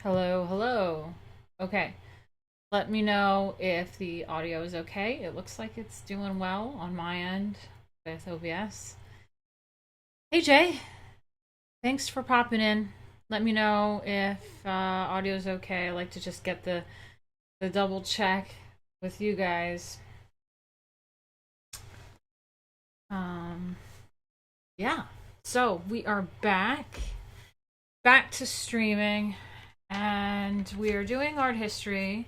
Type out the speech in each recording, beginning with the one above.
Hello, hello. Okay, let me know if the audio is okay. It looks like it's doing well on my end with OBS. Hey Jay, thanks for popping in. Let me know if audio is okay. I like to just get the double check with you guys. Yeah, so we are back to streaming. And we are doing art history.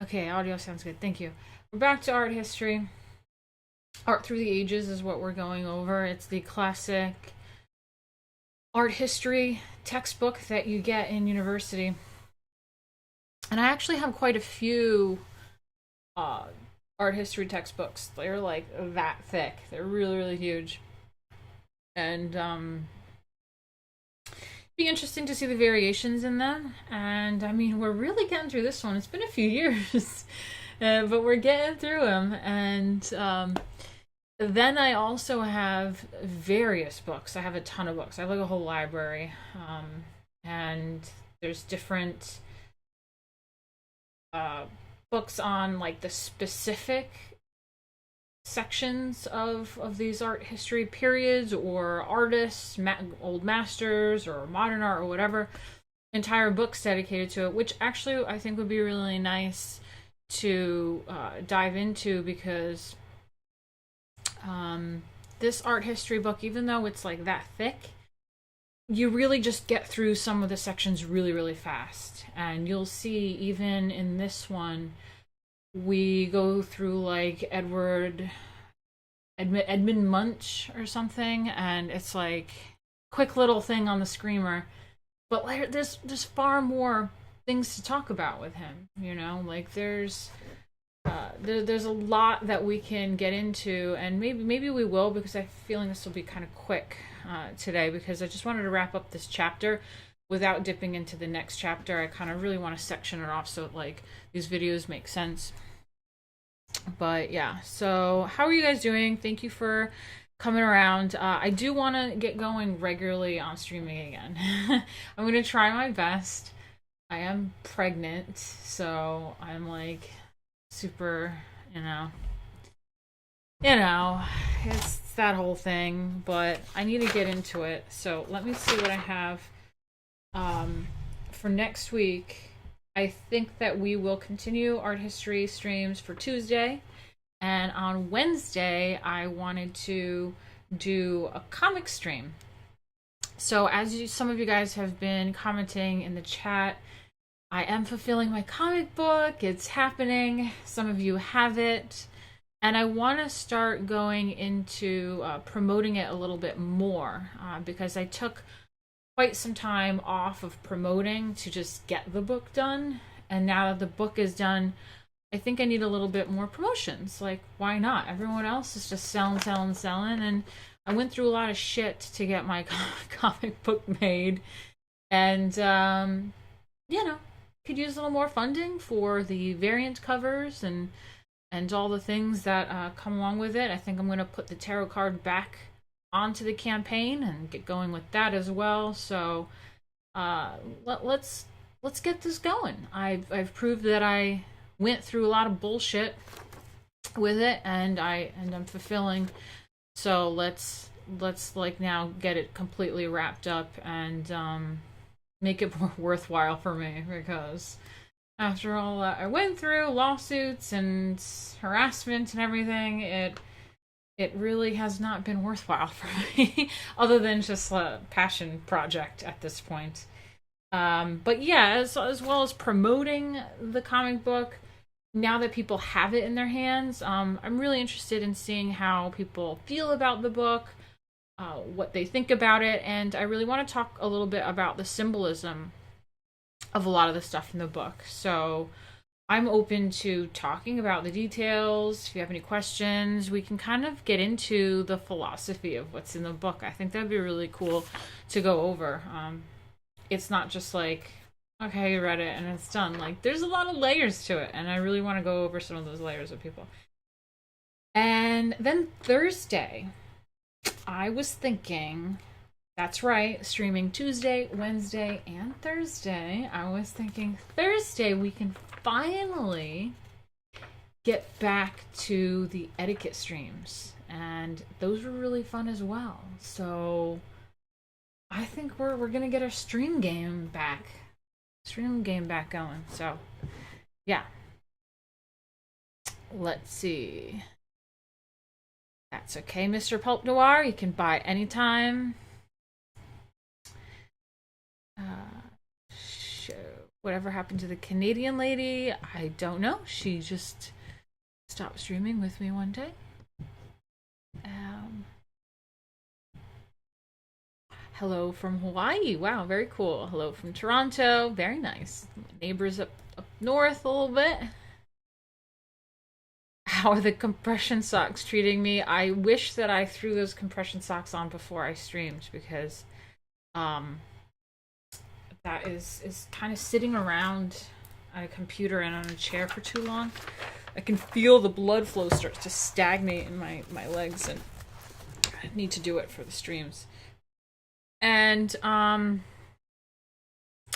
Okay, audio sounds good. Thank you. We're back to art history. Art Through the Ages is what we're going over. It's the classic art history textbook that you get in university. And I actually have quite a few art history textbooks. They're like that thick. They're really, really huge. And be interesting to see the variations in them. And I mean, we're really getting through this one. It's been a few years, but we're getting through them. And then I also have various books. I have a ton of books. I have like a whole library. And there's different books on like the specific sections of these art history periods or artists, old masters or modern art or whatever, entire books dedicated to it, which actually I think would be really nice to dive into, because this art history book, even though it's like that thick, you really just get through some of the sections really, really fast. And you'll see even in this one, we go through like Edmund Munch or something, and it's like quick little thing on the screamer, but like there's far more things to talk about with him, you know, like there's a lot that we can get into, and maybe we will, because I'm feeling this will be kind of quick today, because I just wanted to wrap up this chapter without dipping into the next chapter. I kind of really want to section it off so like these videos make sense. But yeah, so how are you guys doing? Thank you for coming around. I do want to get going regularly on streaming again. I'm going to try my best. I am pregnant, so I'm like super, you know, it's that whole thing, but I need to get into it. So let me see what I have for next week. I think that we will continue art history streams for Tuesday, and on Wednesday I wanted to do a comic stream. So as some of you guys have been commenting in the chat, I am fulfilling my comic book. It's happening. Some of you have it. And I want to start going into promoting it a little bit more because I took quite some time off of promoting to just get the book done. And now that the book is done, I think I need a little bit more promotions. Like, why not? Everyone else is just selling, selling, selling. And I went through a lot of shit to get my comic book made. And, you know, could use a little more funding for the variant covers and all the things that come along with it. I think I'm going to put the tarot card back onto the campaign and get going with that as well. So let's get this going. I've proved that I went through a lot of bullshit with it, and I'm fulfilling. So let's like now get it completely wrapped up and make it more worthwhile for me, because after all I went through, lawsuits and harassment and everything, it really has not been worthwhile for me, other than just a passion project at this point. But yeah, as well as promoting the comic book, now that people have it in their hands, I'm really interested in seeing how people feel about the book, what they think about it, and I really want to talk a little bit about the symbolism of a lot of the stuff in the book. So I'm open to talking about the details. If you have any questions, we can kind of get into the philosophy of what's in the book. I think that'd be really cool to go over. It's not just like, okay, you read it and it's done. Like, there's a lot of layers to it, and I really want to go over some of those layers with people. And then Thursday, I was thinking, that's right, streaming Tuesday, Wednesday, and Thursday. I was thinking Thursday we can finally get back to the etiquette streams, and those were really fun as well. So I think we're gonna get our stream game back going. So yeah, let's see. That's okay, Mr. Pulp Noir. You can buy anytime. Whatever happened to the Canadian lady? I don't know. She just stopped streaming with me one day. Hello from Hawaii. Wow, very cool. Hello from Toronto. Very nice. Neighbors up north a little bit. How are the compression socks treating me? I wish that I threw those compression socks on before I streamed, because that is kind of sitting around at a computer and on a chair for too long. I can feel the blood flow starts to stagnate in my legs, and I need to do it for the streams. And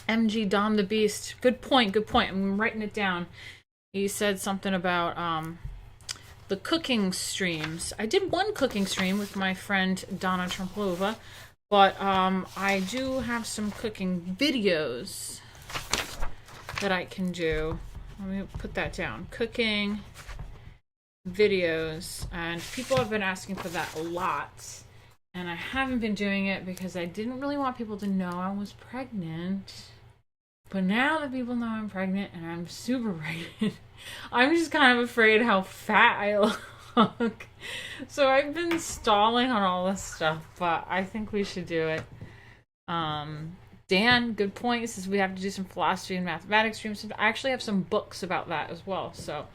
MG Dom the Beast, good point. I'm writing it down. He said something about the cooking streams. I did one cooking stream with my friend Donna Trumplova, but I do have some cooking videos that I can do. Let me put that down. Cooking videos. And people have been asking for that a lot. And I haven't been doing it because I didn't really want people to know I was pregnant. But now that people know I'm pregnant, and I'm super pregnant, I'm just kind of afraid how fat I look. So I've been stalling on all this stuff, but I think we should do it. Dan, good point. He says we have to do some philosophy and mathematics streams. I actually have some books about that as well. So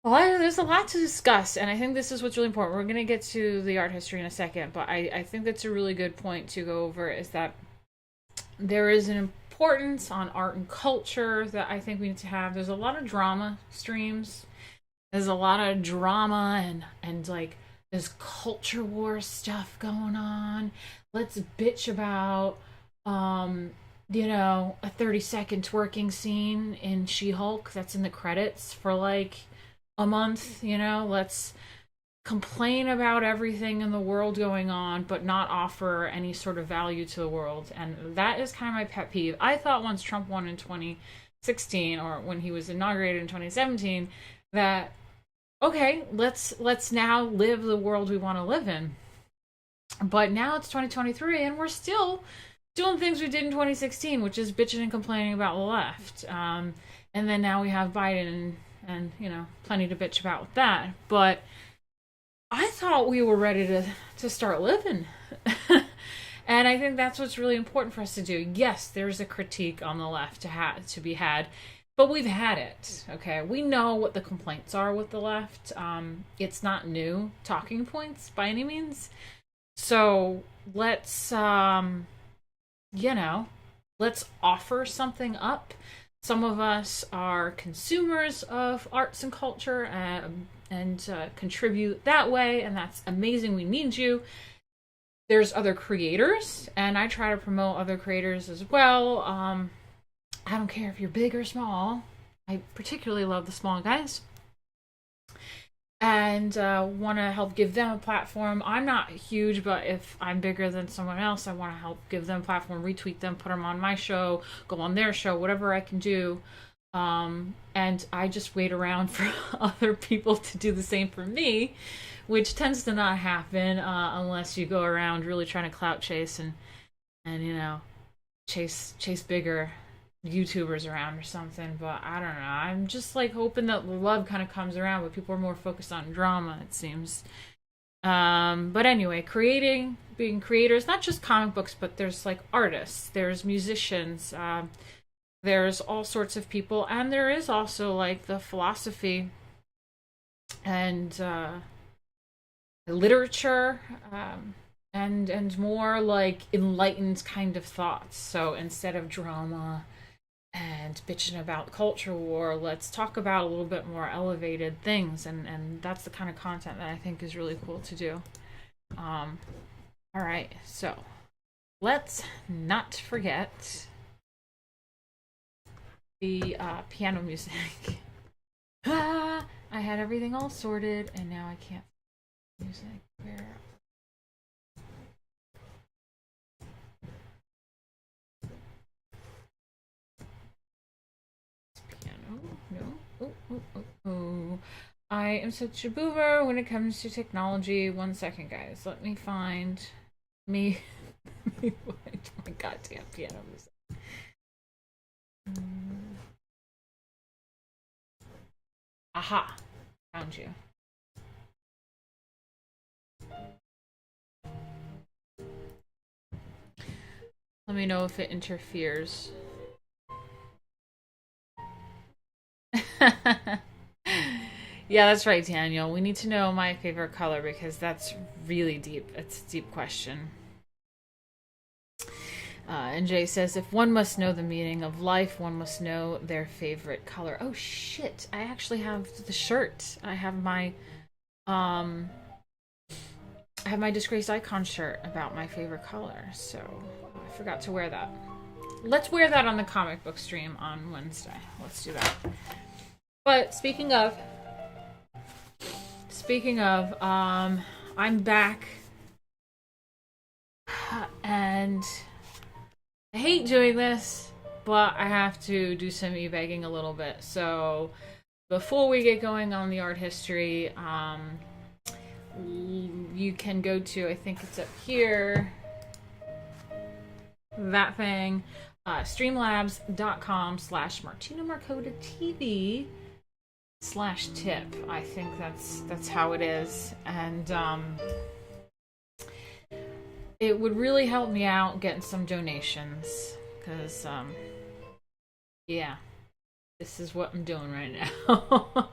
there's a lot to discuss, and I think this is what's really important. We're going to get to the art history in a second, but I think that's a really good point to go over, is that there is an importance on art and culture that I think we need to have. There's a lot of drama streams. There's a lot of drama and like there's culture war stuff going on. Let's bitch about you know, a 30-second twerking scene in She-Hulk that's in the credits for like a month, you know. Let's complain about everything in the world going on, but not offer any sort of value to the world. And that is kind of my pet peeve. I thought once Trump won in 2016, or when he was inaugurated in 2017, that okay, let's now live the world we want to live in. But now it's 2023, and we're still doing things we did in 2016, which is bitching and complaining about the left. And then now we have Biden and, you know, plenty to bitch about with that. But I thought we were ready to start living. And I think that's what's really important for us to do. Yes, there's a critique on the left to be had, but we've had it, okay? We know what the complaints are with the left. It's not new talking points by any means. So let's, you know, let's offer something up. Some of us are consumers of arts and culture and contribute that way, and that's amazing. We need you. There's other creators, and I try to promote other creators as well. I don't care if you're big or small. I particularly love the small guys. And want to help give them a platform. I'm not huge, but if I'm bigger than someone else, I want to help give them a platform, retweet them, put them on my show, go on their show, whatever I can do. And I just wait around for other people to do the same for me, which tends to not happen unless you go around really trying to clout chase and you know, chase bigger YouTubers around or something. But I don't know. I'm just like hoping that the love kind of comes around, but people are more focused on drama, it seems. But anyway, being creators, not just comic books, but there's like artists, there's musicians, there's all sorts of people, and there is also like the philosophy and literature, and more like enlightened kind of thoughts. So instead of drama and bitching about culture war, let's talk about a little bit more elevated things, and that's the kind of content that I think is really cool to do. All right, so let's not forget the piano music. I had everything all sorted, and now I can't. Music, where? Piano, no. Oh. I am such a boomer when it comes to technology. 1 second, guys. Let me find me. My goddamn piano music. Aha! Found you. Let me know if it interferes. Yeah, that's right, Daniel. We need to know my favorite color because that's really deep. It's a deep question. And Jay says, if one must know the meaning of life, one must know their favorite color. Oh shit! I actually have the shirt. I have my Disgraced Icon shirt about my favorite color. So I forgot to wear that. Let's wear that on the comic book stream on Wednesday. Let's do that. But speaking of, I'm back, and I hate doing this, but I have to do some e-begging a little bit. So before we get going on the art history, you can go to, I think it's up here, that thing, streamlabs.com/Martina Markota TV /tip. I think that's how it is, and it would really help me out getting some donations, because yeah, this is what I'm doing right now.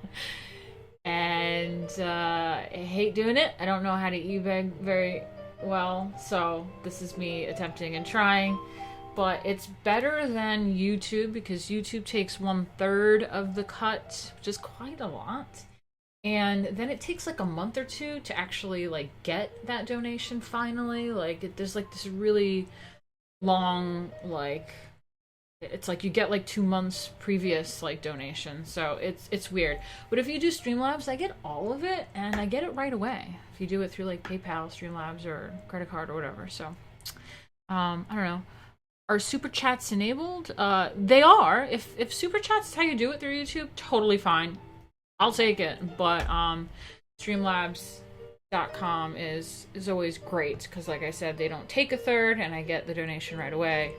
And I hate doing it. I don't know how to e-beg very well, so this is me attempting and trying. But it's better than YouTube, because YouTube takes 1/3 of the cut, which is quite a lot. And then it takes like a month or two to actually like get that donation finally. Like there's like this really long, like, it's like you get like 2 months previous like donation. So it's weird. But if you do Streamlabs, I get all of it, and I get it right away. If you do it through like PayPal, Streamlabs, or credit card or whatever. So I don't know. Are super chats enabled? They are. If super chats is how you do it through YouTube, totally fine. I'll take it. But Streamlabs.com is always great, because like I said, they don't take 1/3, and I get the donation right away.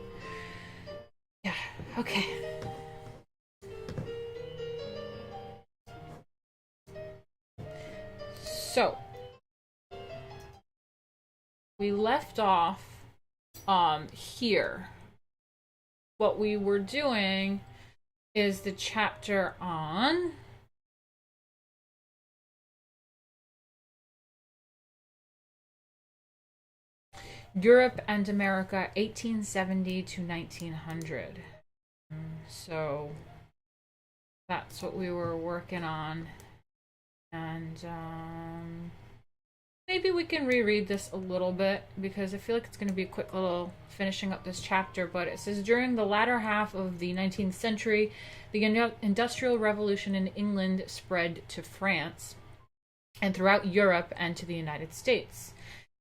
Yeah, okay. So we left off here. What we were doing is the chapter on Europe and America, 1870 to 1900. So that's what we were working on. And maybe we can reread this a little bit because I feel like it's going to be a quick little finishing up this chapter. But it says, during the latter half of the 19th century, the Industrial Revolution in England spread to France and throughout Europe and to the United States.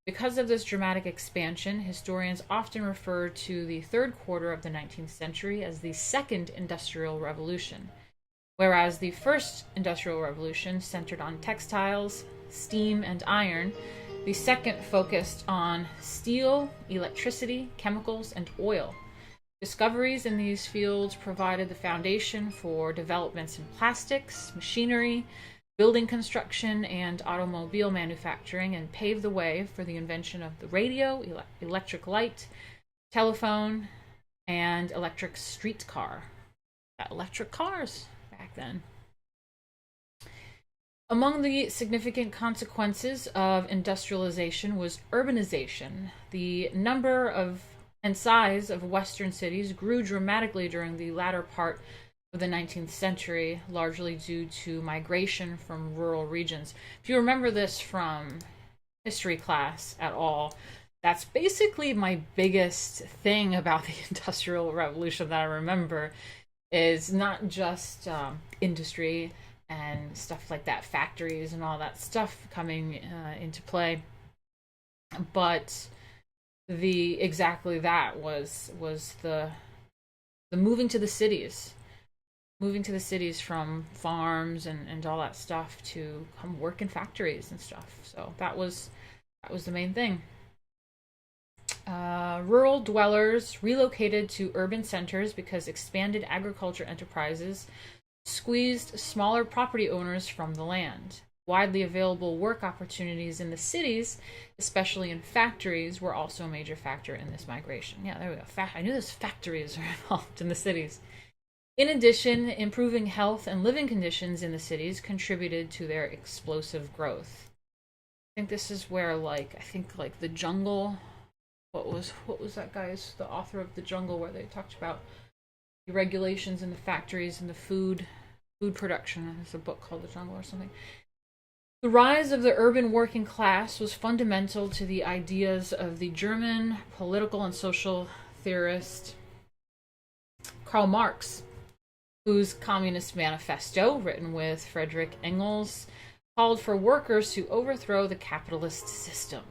Because of this dramatic expansion, historians often refer to the third quarter of the 19th century as the Second Industrial Revolution, whereas the First Industrial Revolution centered on textiles, steam, and iron. The second focused on steel, electricity, chemicals, and oil. Discoveries in these fields provided the foundation for developments in plastics, machinery, building construction, and automobile manufacturing, and paved the way for the invention of the radio, electric light, telephone, and electric streetcar. Electric cars back then. Among the significant consequences of industrialization was urbanization. The number of and size of Western cities grew dramatically during the latter part of the 19th century, largely due to migration from rural regions. If you remember this from history class at all, that's basically my biggest thing about the Industrial Revolution that I remember, is not just industry and stuff like that, factories and all that stuff coming into play, but exactly that was the moving to the cities. Moving to the cities from farms and all that stuff to come work in factories and stuff. So that was the main thing. Rural dwellers relocated to urban centers because expanded agriculture enterprises squeezed smaller property owners from the land. Widely available work opportunities in the cities, especially in factories, were also a major factor in this migration. Yeah, there we go. I knew those factories were involved in the cities. In addition, improving health and living conditions in the cities contributed to their explosive growth. I think this is where, the Jungle, what was that guy's, the author of The Jungle, where they talked about the regulations in the factories and the food production. There's a book called The Jungle or something. The rise of the urban working class was fundamental to the ideas of the German political and social theorist Karl Marx, whose Communist Manifesto, written with Friedrich Engels, called for workers to overthrow the capitalist system.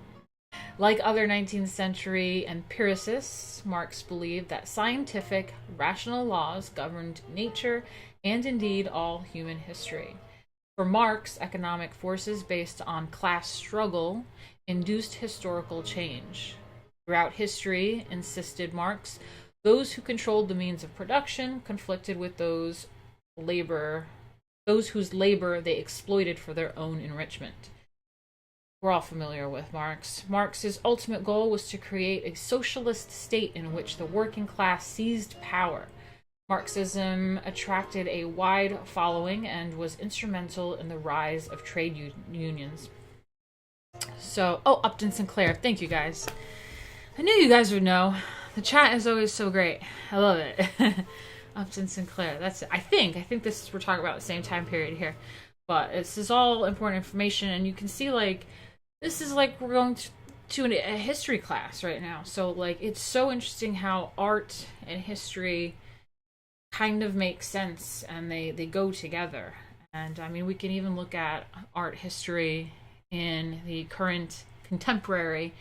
Like other 19th century empiricists, Marx believed that scientific, rational laws governed nature and indeed all human history. For Marx, economic forces based on class struggle induced historical change. Throughout history, insisted Marx, those who controlled the means of production conflicted with those whose labor they exploited for their own enrichment. We're all familiar with Marx. Marx's ultimate goal was to create a socialist state in which the working class seized power. Marxism attracted a wide following and was instrumental in the rise of trade unions. So, Upton Sinclair, thank you guys. I knew you guys would know. The chat is always so great. I love it. Upton Sinclair. That's it. I think this we're talking about the same time period here. But this is all important information, and you can see this is we're going to a history class right now. So it's so interesting how art and history kind of make sense and they go together. And I mean, we can even look at art history in the current contemporary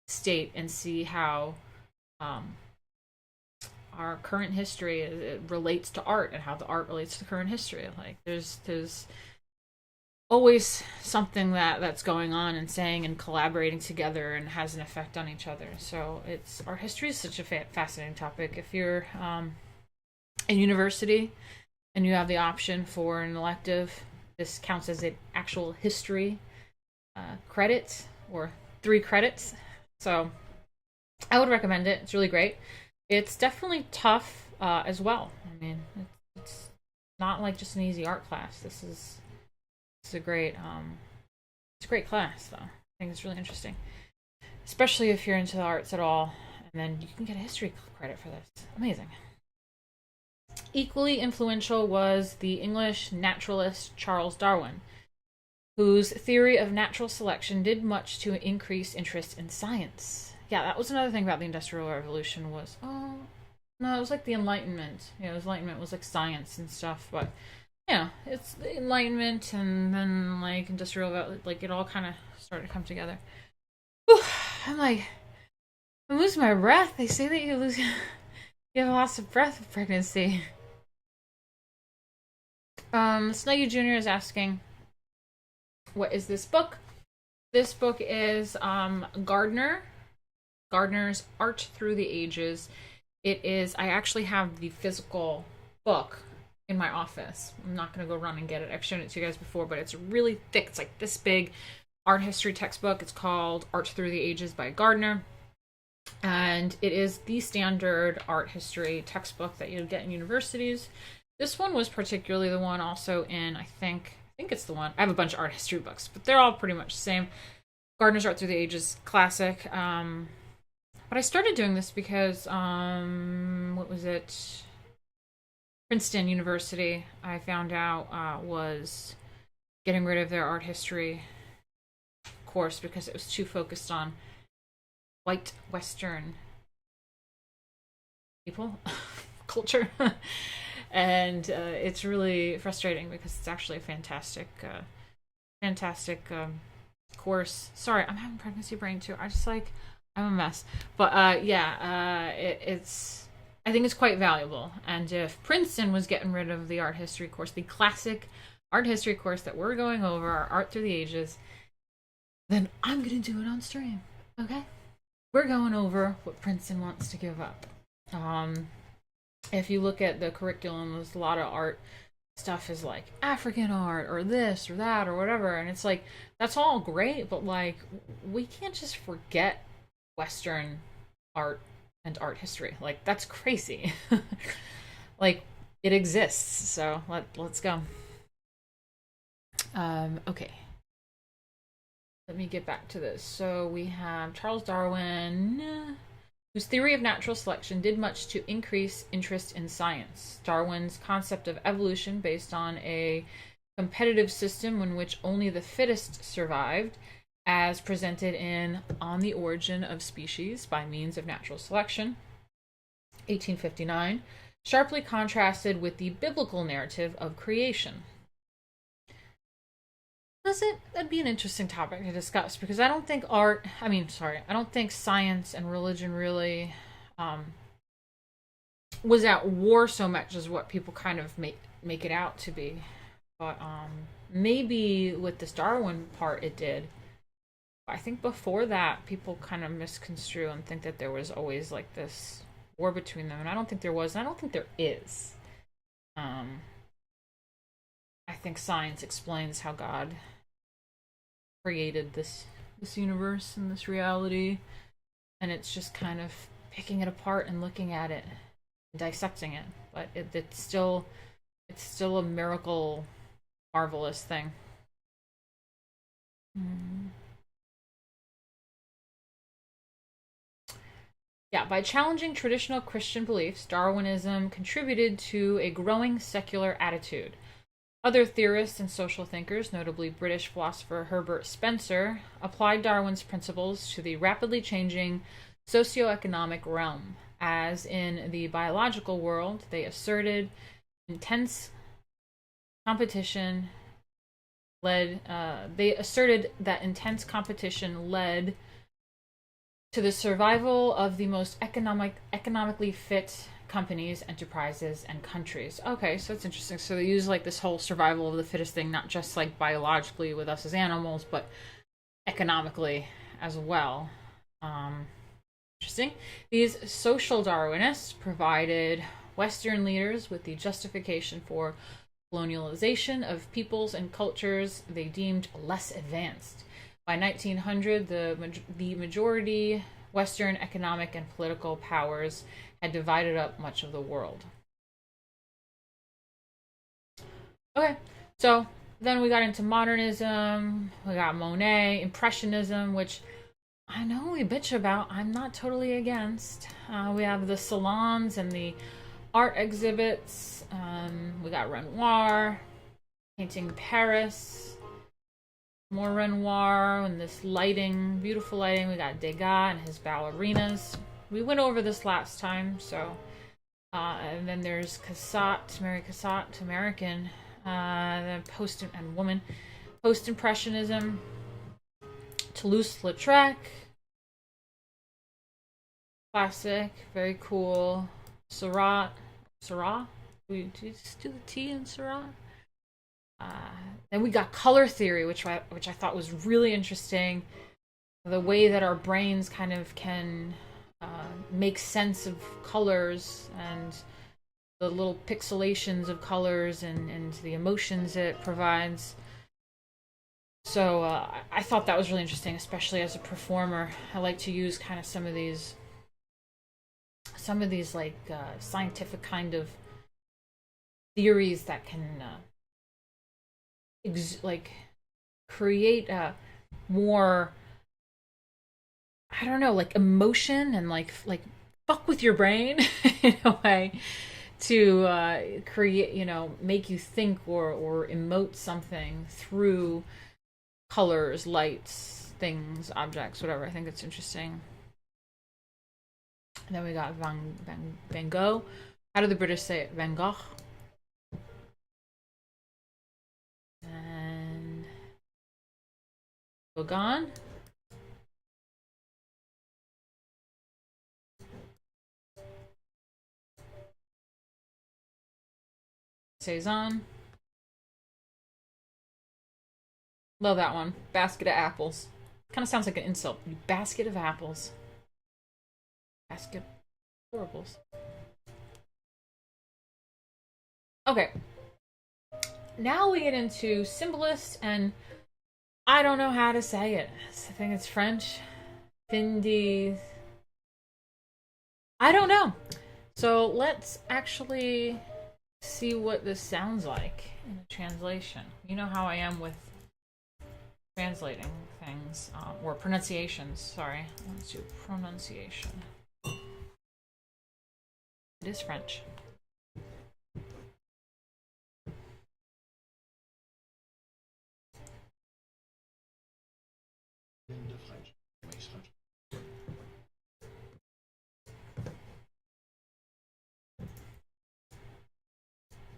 state and see how our current history it relates to art and how the art relates to current history. There's always something that's going on and saying and collaborating together and has an effect on each other. So our history is such a fascinating topic. If you're in university and you have the option for an elective, this counts as an actual history credit, or 3 credits. So I would recommend it. It's really great. It's definitely tough as well. I mean, it's not like just an easy art class. It's a great class though. I think it's really interesting, especially if you're into the arts at all. And then you can get a history credit for this. Amazing. Equally influential was the English naturalist Charles Darwin, whose theory of natural selection did much to increase interest in science. Yeah, that was another thing about the Industrial Revolution was, oh, no, it was like the Enlightenment. You know, Enlightenment was like science and stuff, but, you know, it's the Enlightenment and then, like, Industrial, like, it all kind of started to come together. Whew, I'm losing my breath. They say that you have lots of breath with pregnancy. Snuggy Jr. is asking, what is this book? This book is Gardner's Art Through the Ages. It is, I actually have the physical book in my office. I'm not going to go run and get it. I've shown it to you guys before, but it's really thick. It's like this big art history textbook. It's called Art Through the Ages by Gardner. And it is the standard art history textbook that you'll get in universities. This one was particularly the one also in, I think it's the one. I have a bunch of art history books, but they're all pretty much the same. Gardner's Art Through the Ages, classic. But I started doing this because, what was it? Princeton University, I found out, was getting rid of their art history course because it was too focused on white Western people, culture. And it's really frustrating because it's actually a fantastic course. Sorry, I'm having pregnancy brain too. I'm a mess. But it's I think it's quite valuable. And if Princeton was getting rid of the art history course, the classic art history course that we're going over, Art Through the Ages, then I'm going to do it on stream. Okay? We're going over what Princeton wants to give up. If you look at the curriculum, there's a lot of art stuff is like African art or this or that or whatever. And it's like, that's all great, but like, we can't just forget Western art and art history. Like, that's crazy. Like, it exists. So let's go. Okay. Let me get back to this. So we have Charles Darwin, whose theory of natural selection did much to increase interest in science. Darwin's concept of evolution, based on a competitive system in which only the fittest survived, as presented in On the Origin of Species by Means of Natural Selection, 1859, sharply contrasted with the biblical narrative of creation. That'd be an interesting topic to discuss, because I don't think I don't think science and religion really was at war so much as what people kind of make it out to be. But maybe with this Darwin part it did. I think before that people kind of misconstrue and think that there was always like this war between them, and I don't think there was, and I don't think there is. I think science explains how God created this universe and this reality, and it's just kind of picking it apart and looking at it and dissecting it. But it's still a miracle, marvelous thing. Yeah, by challenging traditional Christian beliefs, Darwinism contributed to a growing secular attitude. Other theorists and social thinkers, notably British philosopher Herbert Spencer, applied Darwin's principles to the rapidly changing socioeconomic realm. As in the biological world, they asserted intense competition led to the survival of the most economically fit companies, enterprises, and countries. Okay, so it's interesting. So they use like this whole survival of the fittest thing, not just like biologically with us as animals, but economically as well. Interesting. These social Darwinists provided Western leaders with the justification for colonialization of peoples and cultures they deemed less advanced. By 1900, the majority Western economic and political powers had divided up much of the world. Okay, so then we got into modernism, we got Monet, Impressionism, which I know we bitch about, I'm not totally against. We have the salons and the art exhibits. We got Renoir, painting Paris, more Renoir, and this lighting, beautiful lighting. We got Degas and his ballerinas. We went over this last time, so. And then there's Cassatt, Mary Cassatt, American, the and woman, post-impressionism, Toulouse-Lautrec, classic, very cool. Seurat, do you just do the T in Seurat? Then we got color theory, which I thought was really interesting. The way that our brains kind of can make sense of colors and the little pixelations of colors and the emotions it provides. So I thought that was really interesting, especially as a performer. I like to use kind of some of these like scientific kind of theories that can like create a more, I don't know, like emotion and like fuck with your brain in a way to create, you know, make you think or emote something through colors, lights, things, objects, whatever. I think it's interesting. And then we got Van Gogh. How do the British say it? Van Gogh. And Gauguin. Cezanne. Love that one. Basket of apples. Kind of sounds like an insult. You basket of apples. Basket of horribles. Okay. Now we get into symbolist, and I don't know how to say it. I think it's French. FIN-DE. I don't know. So let's actually see what this sounds like in a translation. You know how I am with translating things, or pronunciations, sorry. Let's do pronunciation. It is French.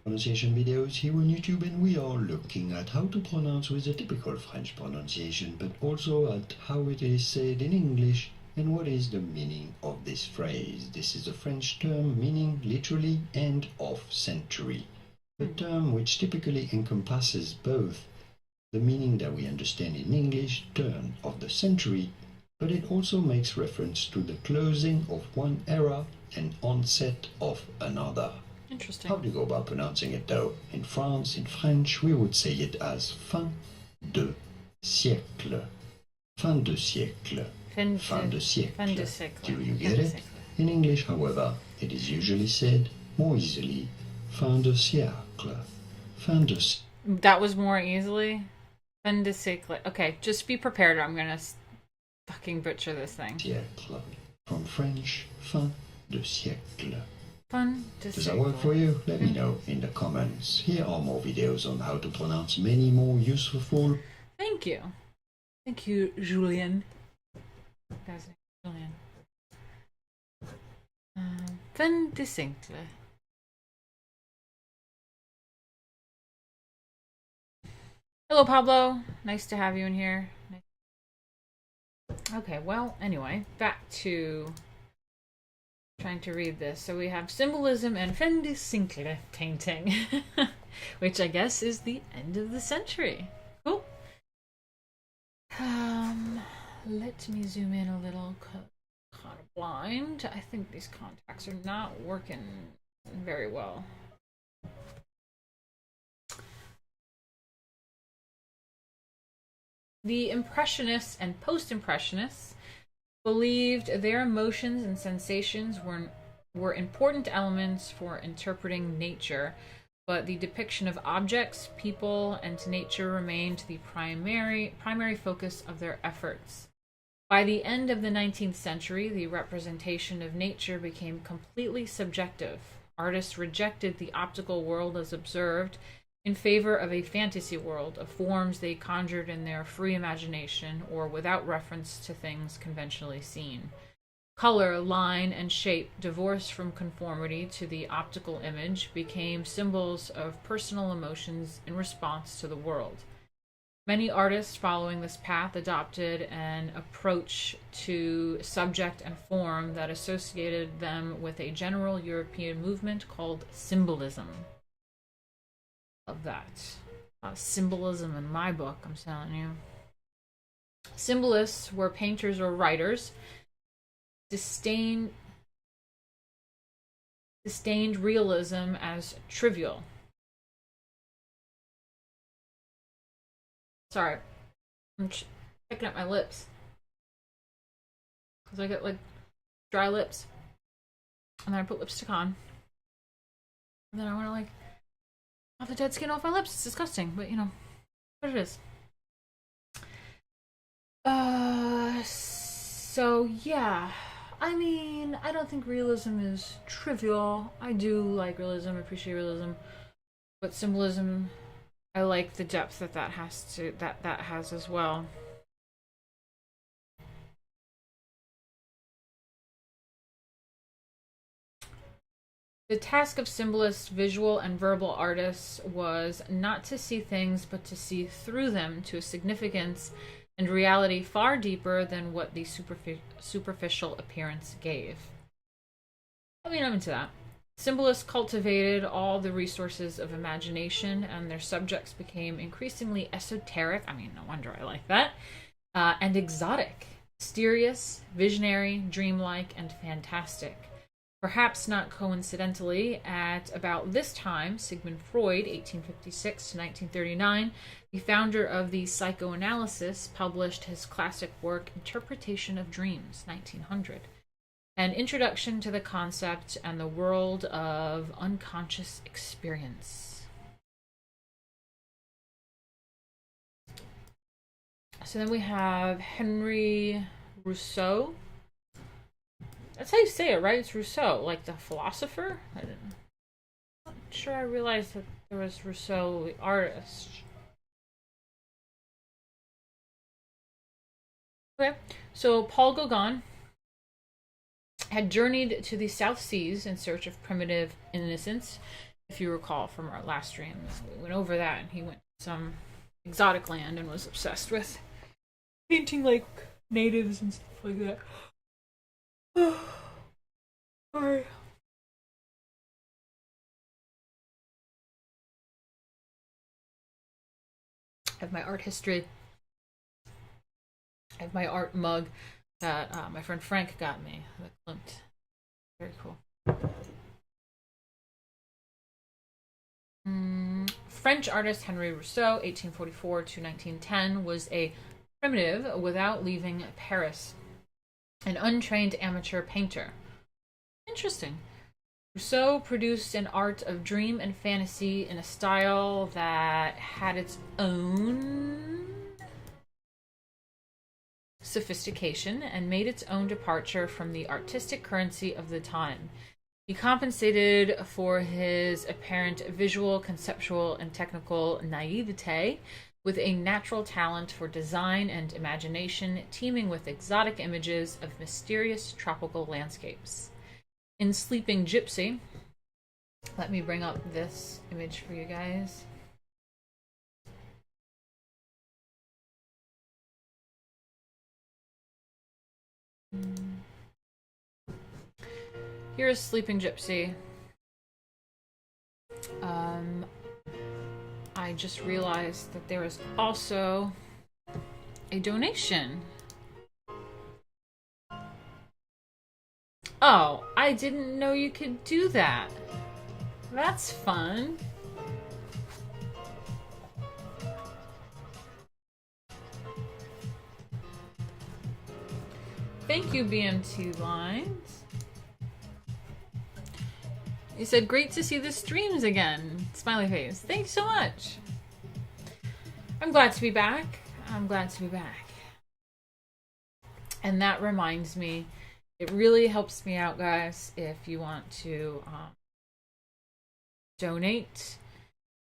Pronunciation videos here on YouTube, and we are looking at how to pronounce with a typical French pronunciation, but also at how it is said in English and what is the meaning of this phrase. This is a French term meaning literally end of century, a term which typically encompasses both the meaning that we understand in English, turn of the century, but it also makes reference to the closing of one era and onset of another. Interesting. How do you go about pronouncing it though? In France, in French, we would say it as fin de siècle. Fin de siècle. Fin de siècle. Fin de siècle. Do you get it? In English, however, it is usually said more easily fin de siècle. Fin de siècle. That was more easily? Fin de siècle. Okay, just be prepared. I'm gonna fucking butcher this thing. Siècle. From French, fin de siècle. Does that work for you? Let me know in the comments. Here are more videos on how to pronounce many more useful. Thank you. Thank you, Julien. That's Julien. Fin de siècle. Hello, Pablo. Nice to have you in here. Okay, well, anyway, back to trying to read this. So we have symbolism and FIN-DE-SIÈCLE painting, which I guess is the end of the century. Cool. Let me zoom in a little. Kind of blind. I think these contacts are not working very well. The Impressionists and Post-Impressionists believed their emotions and sensations were important elements for interpreting nature, but the depiction of objects, people, and nature remained the primary focus of their efforts. By the end of the 19th century, the representation of nature became completely subjective. Artists rejected the optical world as observed in favor of a fantasy world of forms they conjured in their free imagination or without reference to things conventionally seen. Color, line, and shape, divorced from conformity to the optical image, became symbols of personal emotions in response to the world. Many artists following this path adopted an approach to subject and form that associated them with a general European movement called symbolism. Love that. Symbolism in my book, I'm telling you. Symbolists were painters or writers, disdained realism as trivial. Sorry, I'm picking up my lips because I get like dry lips, and then I put lipstick on, and then I want to like have the dead skin off my lips. It's disgusting, but you know what it is. So yeah, I mean, I don't think realism is trivial. I do like realism, appreciate realism, but symbolism, I like the depth that has as well. The task of symbolist, visual, and verbal artists was not to see things, but to see through them to a significance and reality far deeper than what the superficial appearance gave. I mean, I'm into that. Symbolists cultivated all the resources of imagination, and their subjects became increasingly esoteric. I mean, no wonder I like that. And exotic, mysterious, visionary, dreamlike, and fantastic. Perhaps not coincidentally, at about this time, Sigmund Freud, 1856 to 1939, the founder of the psychoanalysis, published his classic work, Interpretation of Dreams, 1900. An introduction to the concept and the world of unconscious experience. So then we have Henri Rousseau. That's how you say it, right? It's Rousseau, like the philosopher? I'm not sure I realized that there was Rousseau, the artist. Okay, so Paul Gauguin had journeyed to the South Seas in search of primitive innocence. If you recall from our last stream, we went over that, and he went to some exotic land and was obsessed with painting like natives and stuff like that. Sorry. I have my art history. I have my art mug that my friend Frank got me. The Klimt. Very cool. French artist Henri Rousseau, 1844 to 1910, was a primitive without leaving Paris. An untrained amateur painter. Interesting. Rousseau produced an art of dream and fantasy in a style that had its own sophistication and made its own departure from the artistic currency of the time. He compensated for his apparent visual, conceptual, and technical naivete with a natural talent for design and imagination, teeming with exotic images of mysterious tropical landscapes. In Sleeping Gypsy, let me bring up this image for you guys. Here's Sleeping Gypsy. I just realized that there is also a donation. Oh, I didn't know you could do that. That's fun. Thank you, BMT Lines. He said, great to see the streams again. Smiley face. Thank you so much. I'm glad to be back. I'm glad to be back. And that reminds me, it really helps me out, guys, if you want to donate.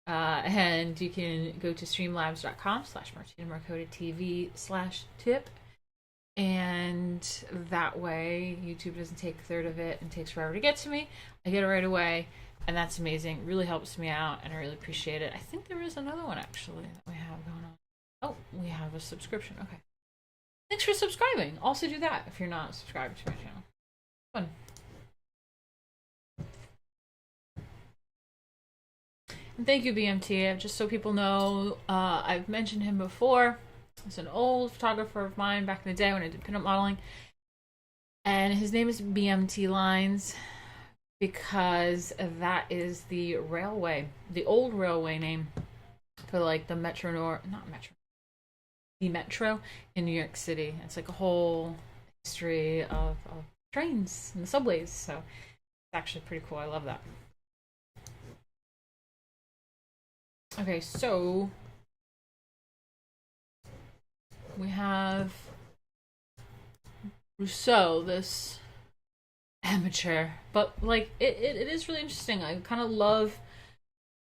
And you can go to streamlabs.com/MartinaMarkota.tv/tip. And that way YouTube doesn't take a third of it and takes forever to get to me. I get it right away, and that's amazing. It really helps me out, and I really appreciate it. I think there is another one actually that we have going on. Oh, we have a subscription. Okay. Thanks for subscribing. Also do that if you're not subscribed to my channel. Fun. And thank you, BMT. Just so people know, I've mentioned him before. He's an old photographer of mine back in the day when I did pinup modeling. And his name is BMT Lines because that is the railway, the old railway name for like the Metro the Metro in New York City. It's like a whole history of trains and the subways. So it's actually pretty cool. I love that. Okay, so we have Rousseau, this amateur, but like it is really interesting. I kind of love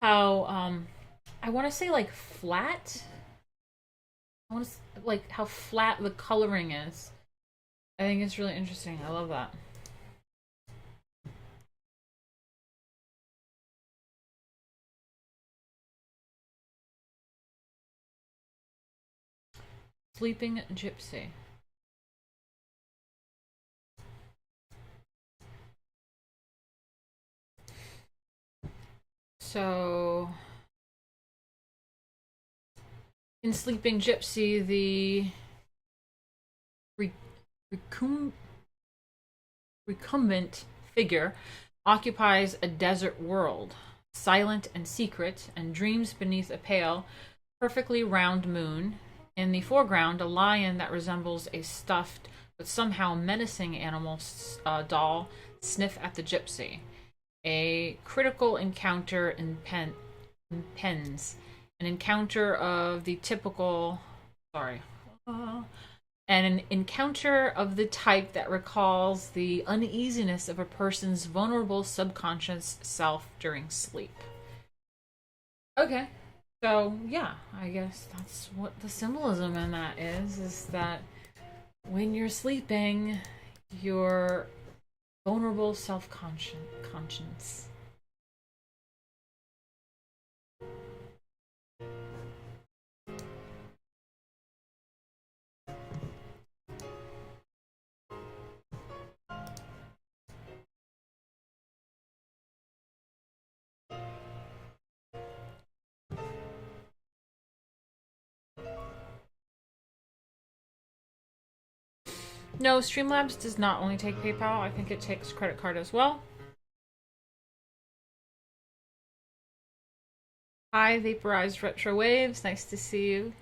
how I want to say like flat. I want to like how flat the coloring is. I think it's really interesting. I love that. Sleeping Gypsy. So in Sleeping Gypsy, the recumbent figure occupies a desert world, silent and secret, and dreams beneath a pale, perfectly round moon. In the foreground, a lion that resembles a stuffed but somehow menacing animal doll sniff at the gypsy. A critical encounter impends. An encounter of the typical... and an encounter of the type that recalls the uneasiness of a person's vulnerable subconscious self during sleep. Okay. So, yeah, I guess that's what the symbolism in that is that when you're sleeping, your vulnerable self-conscience. No, Streamlabs does not only take PayPal. I think it takes credit card as well. Hi, Vaporized Retro Waves. Nice to see you.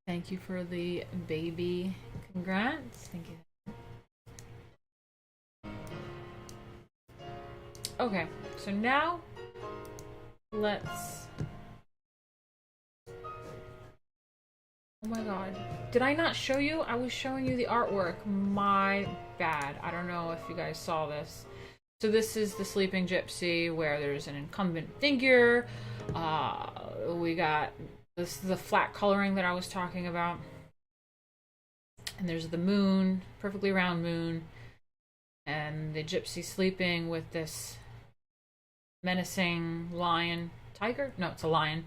Thank you for the baby. Congrats. Thank you. Okay, so now let's... Oh my god. Did I not show you? I was showing you the artwork. My bad. I don't know if you guys saw this. So this is the Sleeping Gypsy where there's an incumbent figure. We got this the flat coloring that I was talking about. And there's the moon, perfectly round moon. And the gypsy sleeping with this menacing lion. Tiger? No, it's a lion.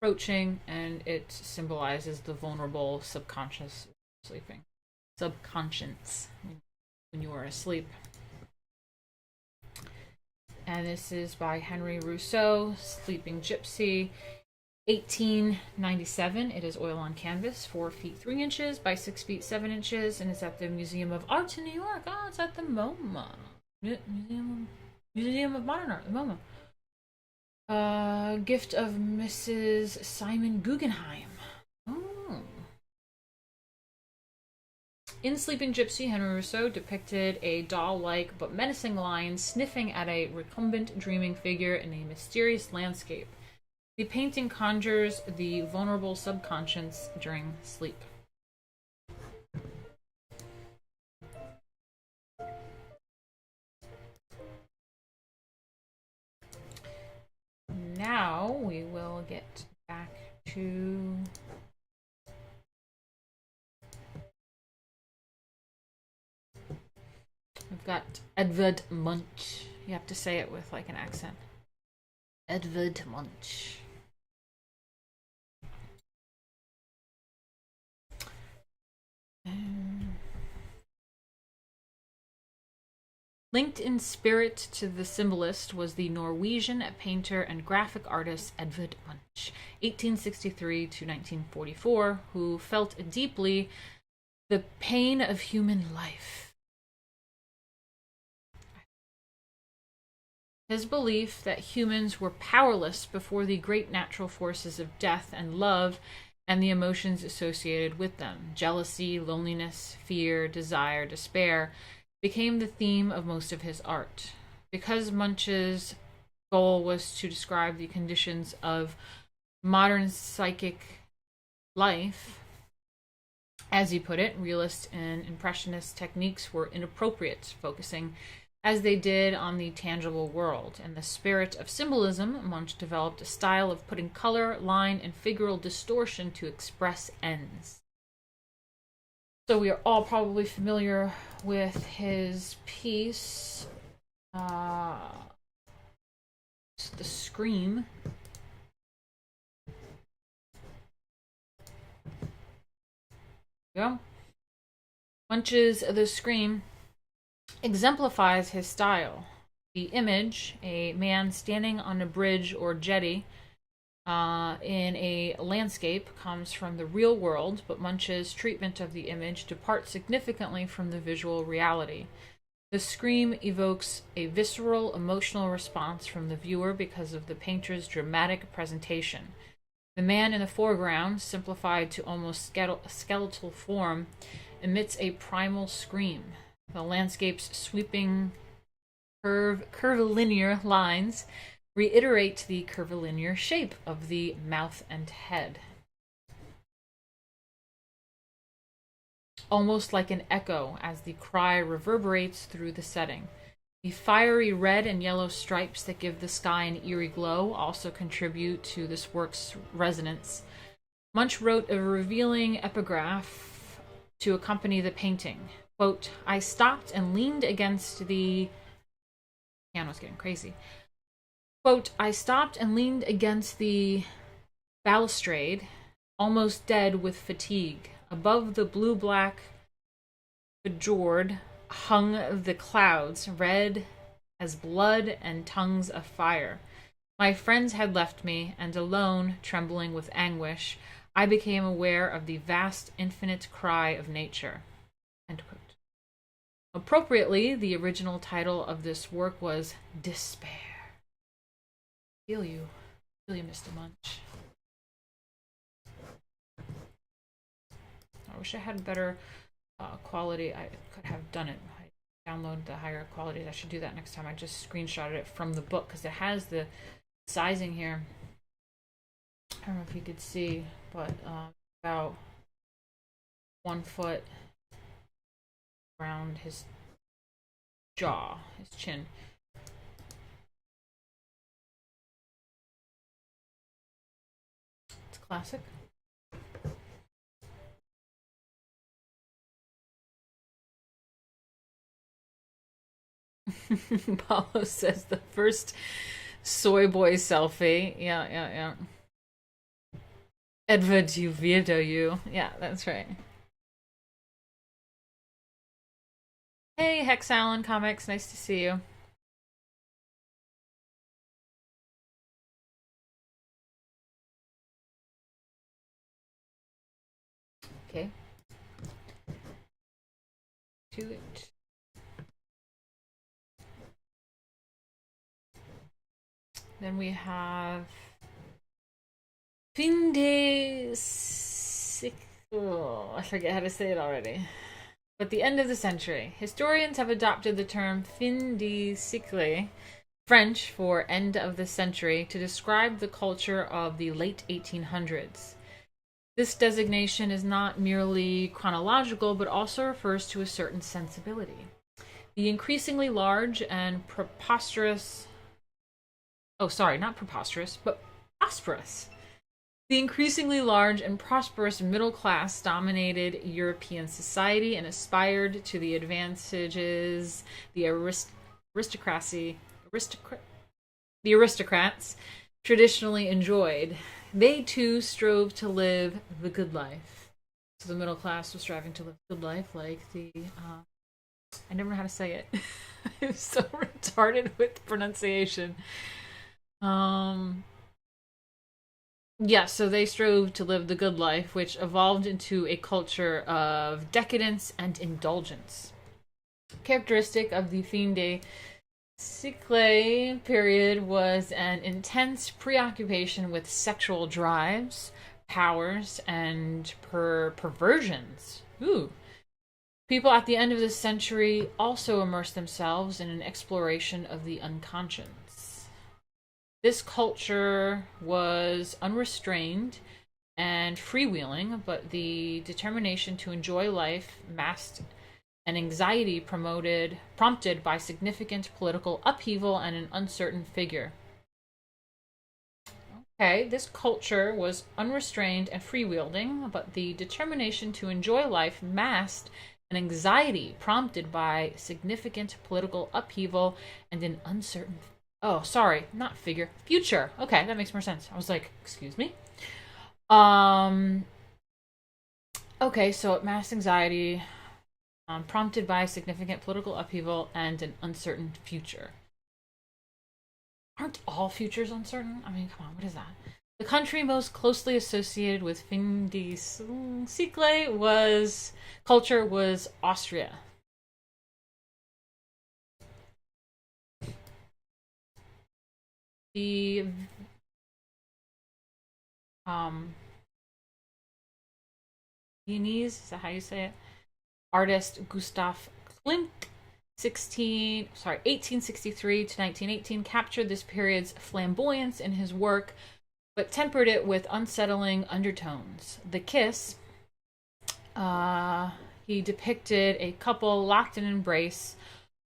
Approaching, and it symbolizes the vulnerable subconscious sleeping. Subconscious when you are asleep. And this is by Henri Rousseau, Sleeping Gypsy, 1897. It is oil on canvas, 4 feet 3 inches by 6 feet 7 inches, and it's at the Museum of Art in New York. Oh, it's at the MoMA. Museum of Modern Art, the MoMA. Gift of Mrs. Simon Guggenheim. Oh. In Sleeping Gypsy, Henri Rousseau depicted a doll-like but menacing lion sniffing at a recumbent, dreaming figure in a mysterious landscape. The painting conjures the vulnerable subconscious during sleep. Now we will get back to we've got Edvard Munch. You have to say it with like an accent. Edvard Munch. Linked in spirit to the symbolist was the Norwegian painter and graphic artist Edvard Munch, 1863 to 1944, who felt deeply the pain of human life. His belief that humans were powerless before the great natural forces of death and love and the emotions associated with them, jealousy, loneliness, fear, desire, despair, became the theme of most of his art. Because Munch's goal was to describe the conditions of modern psychic life, as he put it, realist and impressionist techniques were inappropriate, focusing as they did on the tangible world. In the spirit of symbolism, Munch developed a style of putting color, line, and figural distortion to express ends. So we are all probably familiar with his piece, The Scream. There you go. Munch's The Scream exemplifies his style. The image, a man standing on a bridge or jetty in a landscape, comes from the real world, but Munch's treatment of the image departs significantly from the visual reality. The scream evokes a visceral, emotional response from the viewer because of the painter's dramatic presentation. The man in the foreground, simplified to almost skeletal form, emits a primal scream. The landscape's sweeping curvilinear lines reiterate the curvilinear shape of the mouth and head, almost like an echo as the cry reverberates through the setting. The fiery red and yellow stripes that give the sky an eerie glow also contribute to this work's resonance. Munch wrote a revealing epigraph to accompany the painting. Quote, "I stopped and leaned against the..." Piano's getting crazy. Quote, "I stopped and leaned against the balustrade, almost dead with fatigue. Above the blue-black fjord hung the clouds, red as blood and tongues of fire. My friends had left me, and alone, trembling with anguish, I became aware of the vast, infinite cry of nature." End quote. Appropriately, the original title of this work was Despair. Feel you, Mr. Munch. I wish I had better quality. I could have done it. I downloaded the higher quality. I should do that next time. I just screenshotted it from the book because it has the sizing here. I don't know if you could see, but about 1 foot around his jaw, his chin. It's classic. Paulo says the first soy boy selfie. Yeah. Edvard, you weirdo, you. Yeah, that's right. Hey, Hex Allen Comics, nice to see you. Okay. To it. Then we have FIN-DE-SIÈCLE. I forget how to say it already. But the end of the century. Historians have adopted the term fin-de-siècle, French for end of the century, to describe the culture of the late 1800s. This designation is not merely chronological, but also refers to a certain sensibility. The increasingly large and prosperous The increasingly large and prosperous middle class dominated European society and aspired to the advantages the aristocrats traditionally enjoyed. They too strove to live the good life. So the middle class was striving to live the good life, like the I never know how to say it. I'm so retarded with pronunciation. Yeah, so they strove to live the good life, which evolved into a culture of decadence and indulgence. Characteristic of the fin-de-siècle period was an intense preoccupation with sexual drives, powers, and perversions. Ooh. People at the end of this century also immersed themselves in an exploration of the unconscious. This culture was unrestrained and freewheeling, but the determination to enjoy life masked an anxiety prompted by significant political upheaval and an uncertain figure. Okay, this culture was unrestrained and freewheeling, but the determination to enjoy life masked an anxiety prompted by significant political upheaval and an uncertain future. Okay, that makes more sense. I was like, excuse me. Okay, so it masked anxiety prompted by significant political upheaval and an uncertain future. Aren't all futures uncertain? I mean, come on, what is that? The country most closely associated with fin-de-siècle culture was Austria. The Viennese, is that how you say it? Artist Gustav Klimt, 1863 to 1918, captured this period's flamboyance in his work, but tempered it with unsettling undertones. The Kiss, he depicted a couple locked in embrace,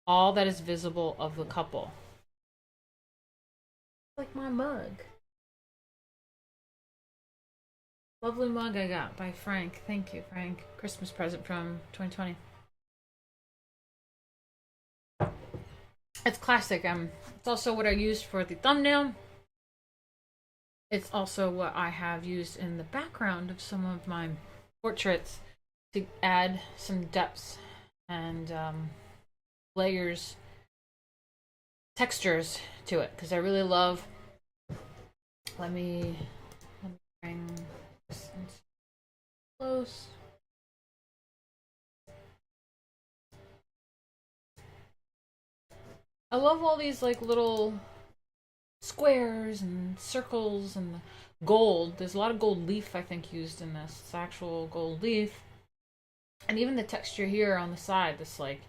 all that is visible of the couple. Like my mug. Lovely mug I got by Frank. Thank you, Frank. Christmas present from 2020. It's classic. It's also what I used for the thumbnail. It's also what I have used in the background of some of my portraits to add some depths and layers, textures to it, because I really love. Let me bring this in close. I love all these like little squares and circles and gold. There's a lot of gold leaf, I think, used in this. It's actual gold leaf. And even the texture here on the side, this like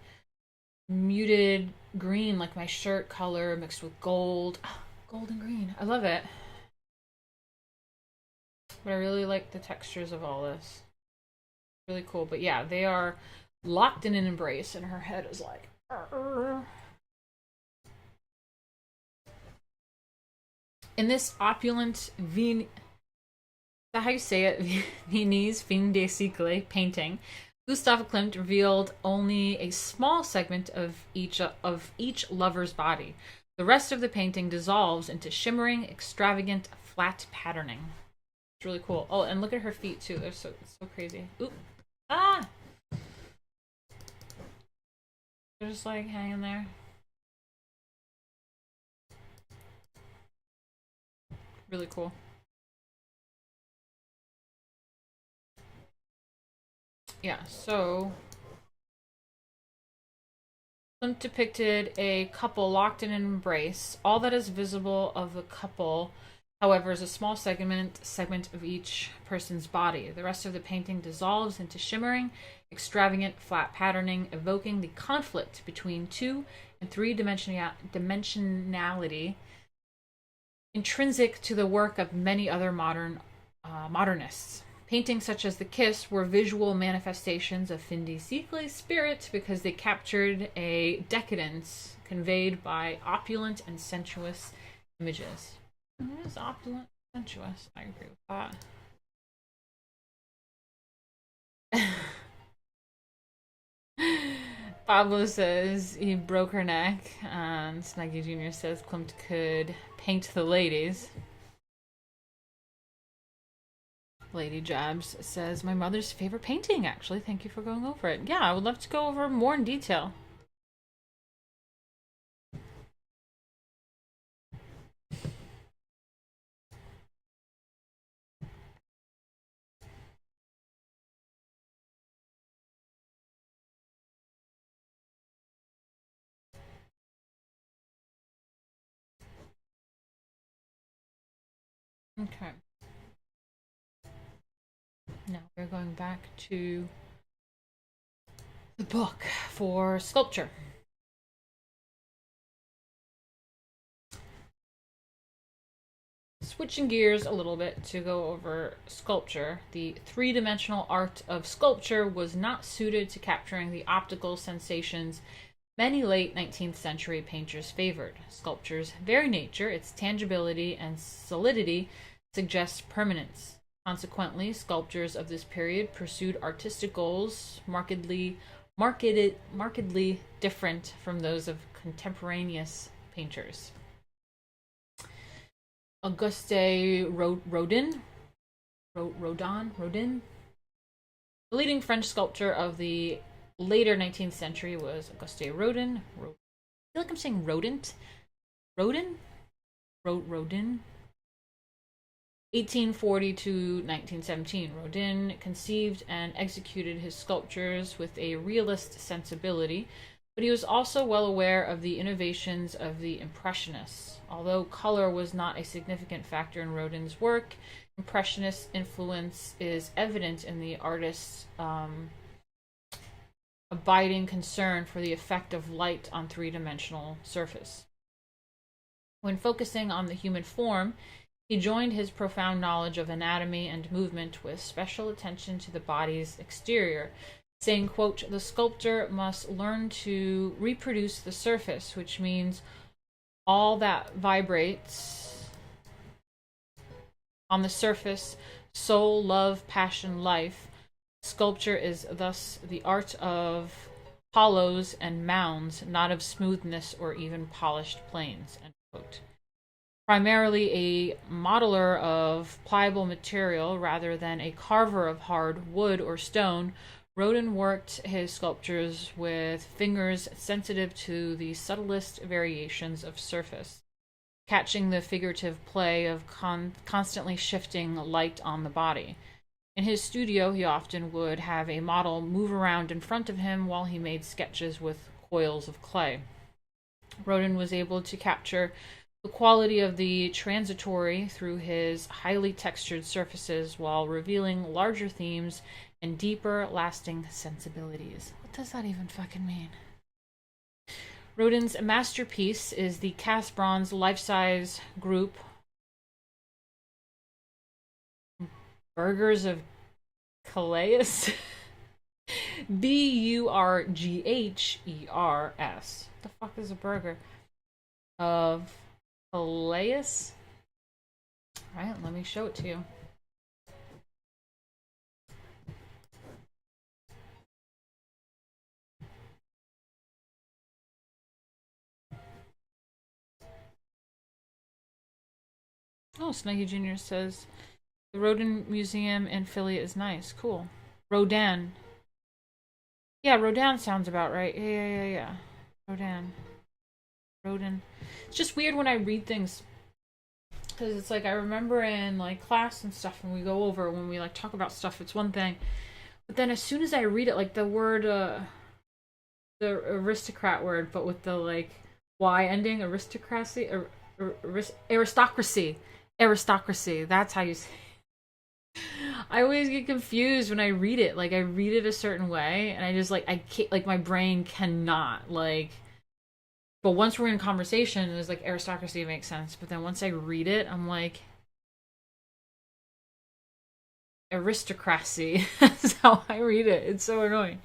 muted green, like my shirt color mixed with gold. Gold and green. I love it. But I really like the textures of all this. Really cool. But yeah, they are locked in an embrace and her head is like... In this opulent is that how you say it? Viennese fin-de-siècle painting, Gustav Klimt revealed only a small segment of each lover's body. The rest of the painting dissolves into shimmering, extravagant, flat patterning. It's really cool. Oh, and look at her feet too. They're so crazy. Oop. Ah! They're just like hanging there. Really cool. Yeah, so Klimt depicted a couple locked in an embrace. All that is visible of the couple, however, is a small segment of each person's body. The rest of the painting dissolves into shimmering, extravagant flat patterning, evoking the conflict between two and three dimensionality intrinsic to the work of many other modernists. Paintings such as The Kiss were visual manifestations of FIN-DE-SIÈCLE's spirit because they captured a decadence conveyed by opulent and sensuous images. It is opulent and sensuous. I agree with that. Pablo says he broke her neck, and Snuggy Jr. says Klimt could paint the ladies. Lady Jabs says, my mother's favorite painting, actually. Thank you for going over it. Yeah, I would love to go over more in detail. Okay. Now we're going back to the book for sculpture. Switching gears a little bit to go over sculpture, the three-dimensional art of sculpture was not suited to capturing the optical sensations many late 19th century painters favored. Sculpture's very nature, its tangibility and solidity, suggests permanence. Consequently, sculptors of this period pursued artistic goals markedly different from those of contemporaneous painters. Auguste Rodin, the leading French sculptor of the later 19th century, was Auguste Rodin. I feel like I'm saying rodent. Rodin? Rodin. 1840 to 1917. Rodin conceived and executed his sculptures with a realist sensibility, but he was also well aware of the innovations of the Impressionists. Although color was not a significant factor in Rodin's work, Impressionist influence is evident in the artist's abiding concern for the effect of light on three-dimensional surface. When focusing on the human form, he joined his profound knowledge of anatomy and movement with special attention to the body's exterior, saying, quote, the sculptor must learn to reproduce the surface, which means all that vibrates on the surface, soul, love, passion, life. Sculpture is thus the art of hollows and mounds, not of smoothness or even polished plains, end quote. Primarily a modeler of pliable material rather than a carver of hard wood or stone, Rodin worked his sculptures with fingers sensitive to the subtlest variations of surface, catching the figurative play of constantly shifting light on the body. In his studio, he often would have a model move around in front of him while he made sketches with coils of clay. Rodin was able to capture the quality of the transitory through his highly textured surfaces while revealing larger themes and deeper, lasting sensibilities. What does that even fucking mean? Rodin's masterpiece is the cast bronze life-size group Burghers of Calais. Burghers. What the fuck is a burger? Of Calais. Alright, let me show it to you. Oh, Snuggy Jr. says the Rodin Museum in Philly is nice. Cool. Rodin. Yeah, Rodin sounds about right. Yeah. Rodin. It's just weird when I read things, because it's like I remember in like class and stuff when we go over, when we like talk about stuff, it's one thing, but then as soon as I read it, like the word the aristocrat word, but with the like Y ending, aristocracy, aristocracy, that's how you say it. I always get confused when I read it. Like I read it a certain way, and I just like I can't like my brain cannot like. But once we're in conversation, it's like aristocracy makes sense. But then once I read it, I'm like aristocracy. That's how I read it. It's so annoying.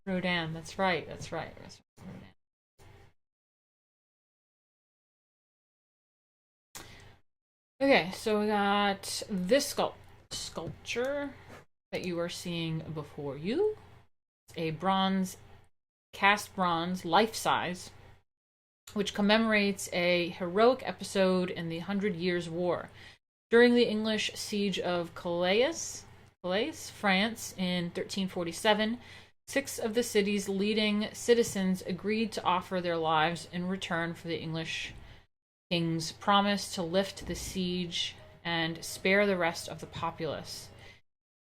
Rodin. That's right. That's right. That's right. Rodin. Okay, so we got this sculpture that you are seeing before you. It's a cast bronze, life size, which commemorates a heroic episode in the Hundred Years' War. During the English siege of Calais, France in 1347, 6 of the city's leading citizens agreed to offer their lives in return for the English king's promise to lift the siege and spare the rest of the populace.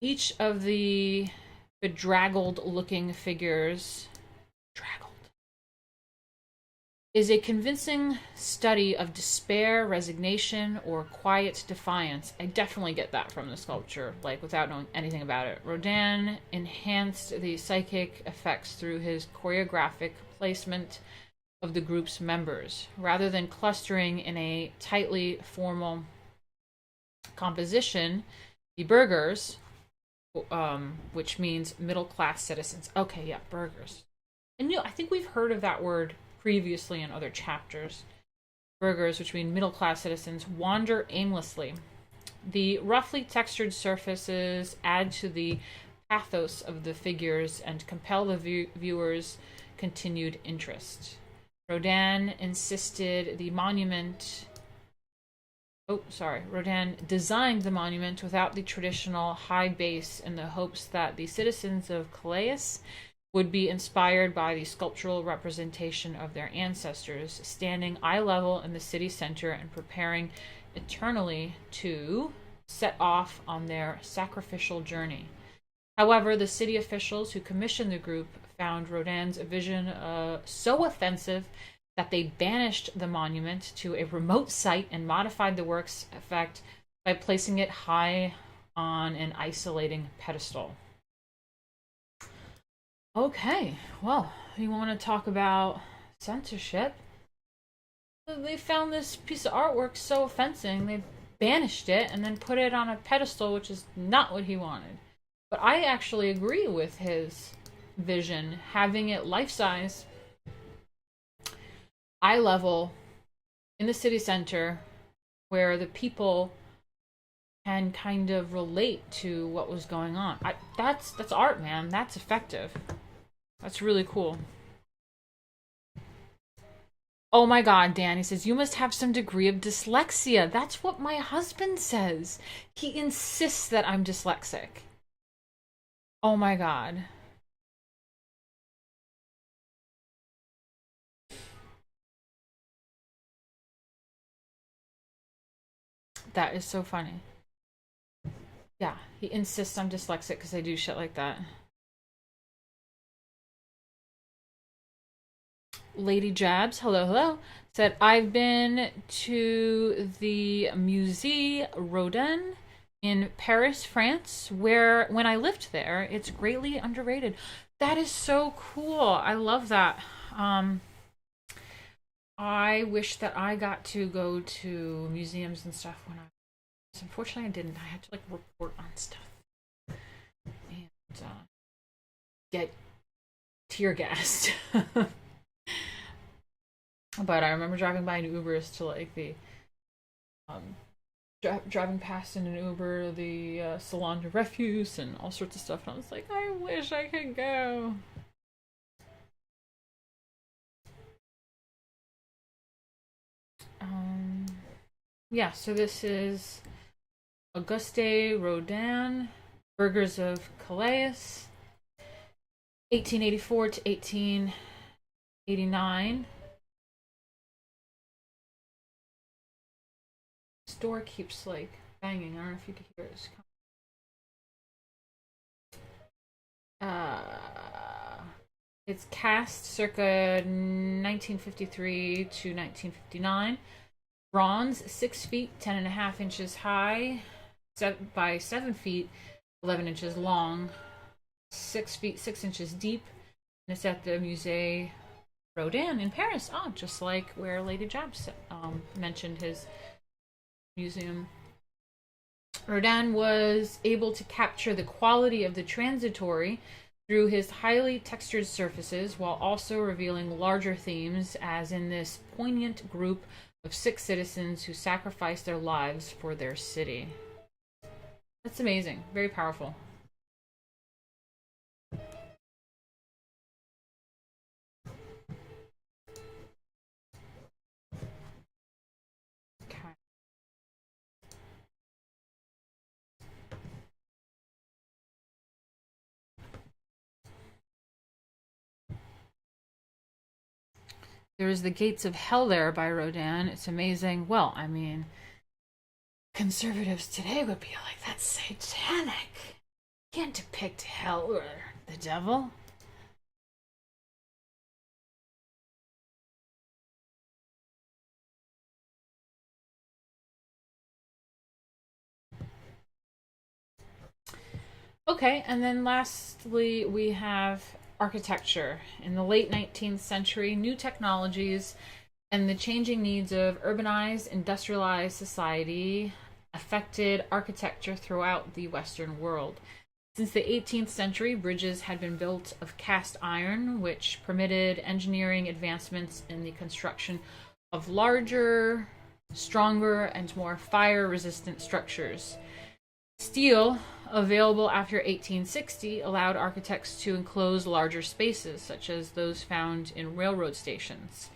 Each of the bedraggled-looking figures is a convincing study of despair, resignation, or quiet defiance. I definitely get that from the sculpture, like without knowing anything about it. Rodin enhanced the psychic effects through his choreographic placement of the group's members. Rather than clustering in a tightly formal composition, the burghers, which means middle-class citizens. Okay, yeah, burghers. And I think we've heard of that word previously in other chapters. Burghers, which mean middle-class citizens, wander aimlessly. The roughly textured surfaces add to the pathos of the figures and compel the viewer's continued interest. Rodin designed the monument without the traditional high base in the hopes that the citizens of Calais would be inspired by the sculptural representation of their ancestors, standing eye level in the city center and preparing eternally to set off on their sacrificial journey. However, the city officials who commissioned the group found Rodin's vision so offensive that they banished the monument to a remote site and modified the work's effect by placing it high on an isolating pedestal. Okay, well, you want to talk about censorship? They found this piece of artwork so offensive, they banished it and then put it on a pedestal, which is not what he wanted. But I actually agree with his vision, having it life-size, eye level, in the city center, where the people can kind of relate to what was going on. That's art, man. That's effective. That's really cool. Oh my god, Danny says, you must have some degree of dyslexia. That's what my husband says. He insists that I'm dyslexic. Oh my god. That is so funny. Yeah, he insists I'm dyslexic because I do shit like that. Lady Jabs, hello, said, I've been to the Musée Rodin in Paris, France, where when I lived there, it's greatly underrated. That is so cool. I love that. I wish that I got to go to museums and stuff when I was. Unfortunately, I didn't. I had to like report on stuff and get tear gassed. But I remember driving by in Ubers to like the driving past in an Uber the Salon de Refuse and all sorts of stuff, and I was like, I wish I could go. Yeah, so this is Auguste Rodin, Burghers of Calais, 1884 to 1889. This door keeps like banging. I don't know if you could hear it. It's cast circa 1953 to 1959. Bronze, 6 feet 10.5 inches high, by 7 feet, 11 inches long, 6 feet 6 inches deep, and it's at the Musée Rodin in Paris. Oh, just like where Lady Jabs mentioned his museum. Rodin was able to capture the quality of the transitory through his highly textured surfaces, while also revealing larger themes, as in this poignant group of 6 citizens who sacrificed their lives for their city. That's amazing. Very powerful. There's The Gates of Hell there by Rodin. It's amazing. Well, I mean, conservatives today would be like, that's satanic. You can't depict hell or the devil. Okay, and then lastly, we have architecture. In the late 19th century, new technologies and the changing needs of urbanized, industrialized society affected architecture throughout the Western world. Since the 18th century, bridges had been built of cast iron, which permitted engineering advancements in the construction of larger, stronger, and more fire-resistant structures. Steel, available after 1860, allowed architects to enclose larger spaces, such as those found in railroad stations.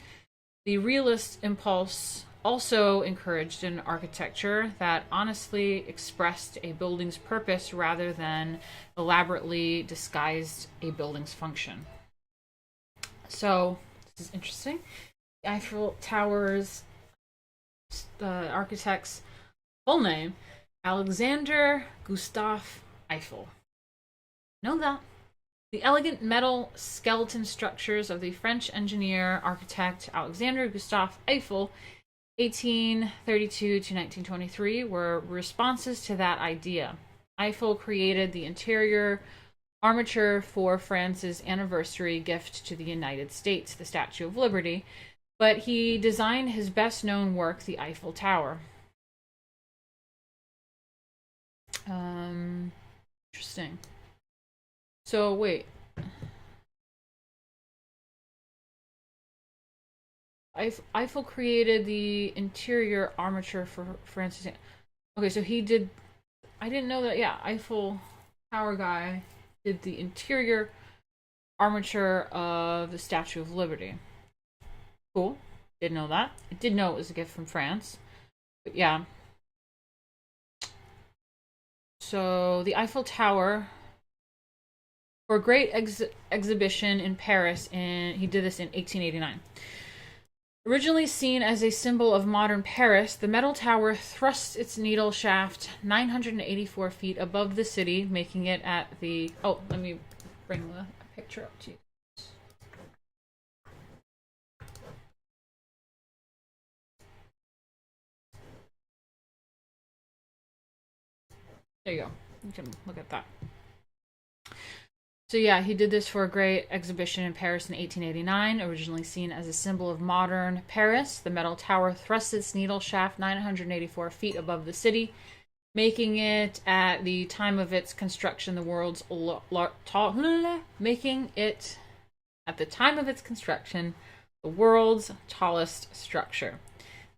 The realist impulse also encouraged an architecture that honestly expressed a building's purpose rather than elaborately disguised a building's function. So, this is interesting. The Eiffel Tower's architect's full name, Alexandre-Gustave Eiffel. Know that. The elegant metal skeleton structures of the French engineer architect Alexandre-Gustave Eiffel, 1832 to 1923, were responses to that idea. Eiffel created the interior armature for France's anniversary gift to the United States, the Statue of Liberty, but he designed his best-known work, the Eiffel Tower. Interesting. So, wait. Eiffel created the interior armature for Francis. Okay, so he did. I didn't know that. Yeah, Eiffel Tower guy did the interior armature of the Statue of Liberty. Cool. Didn't know that. I did know it was a gift from France. But yeah. So the Eiffel Tower, for a great exhibition in Paris, and he did this in 1889. Originally seen as a symbol of modern Paris, the metal tower thrusts its needle shaft 984 feet above the city, making it at the... Oh, let me bring the picture up to you. There you go. You can look at that. So yeah, he did this for a great exhibition in Paris in 1889. Originally seen as a symbol of modern Paris, the metal tower thrusts its needle shaft 984 feet above the city, making it at the time of its construction the world's tallest structure.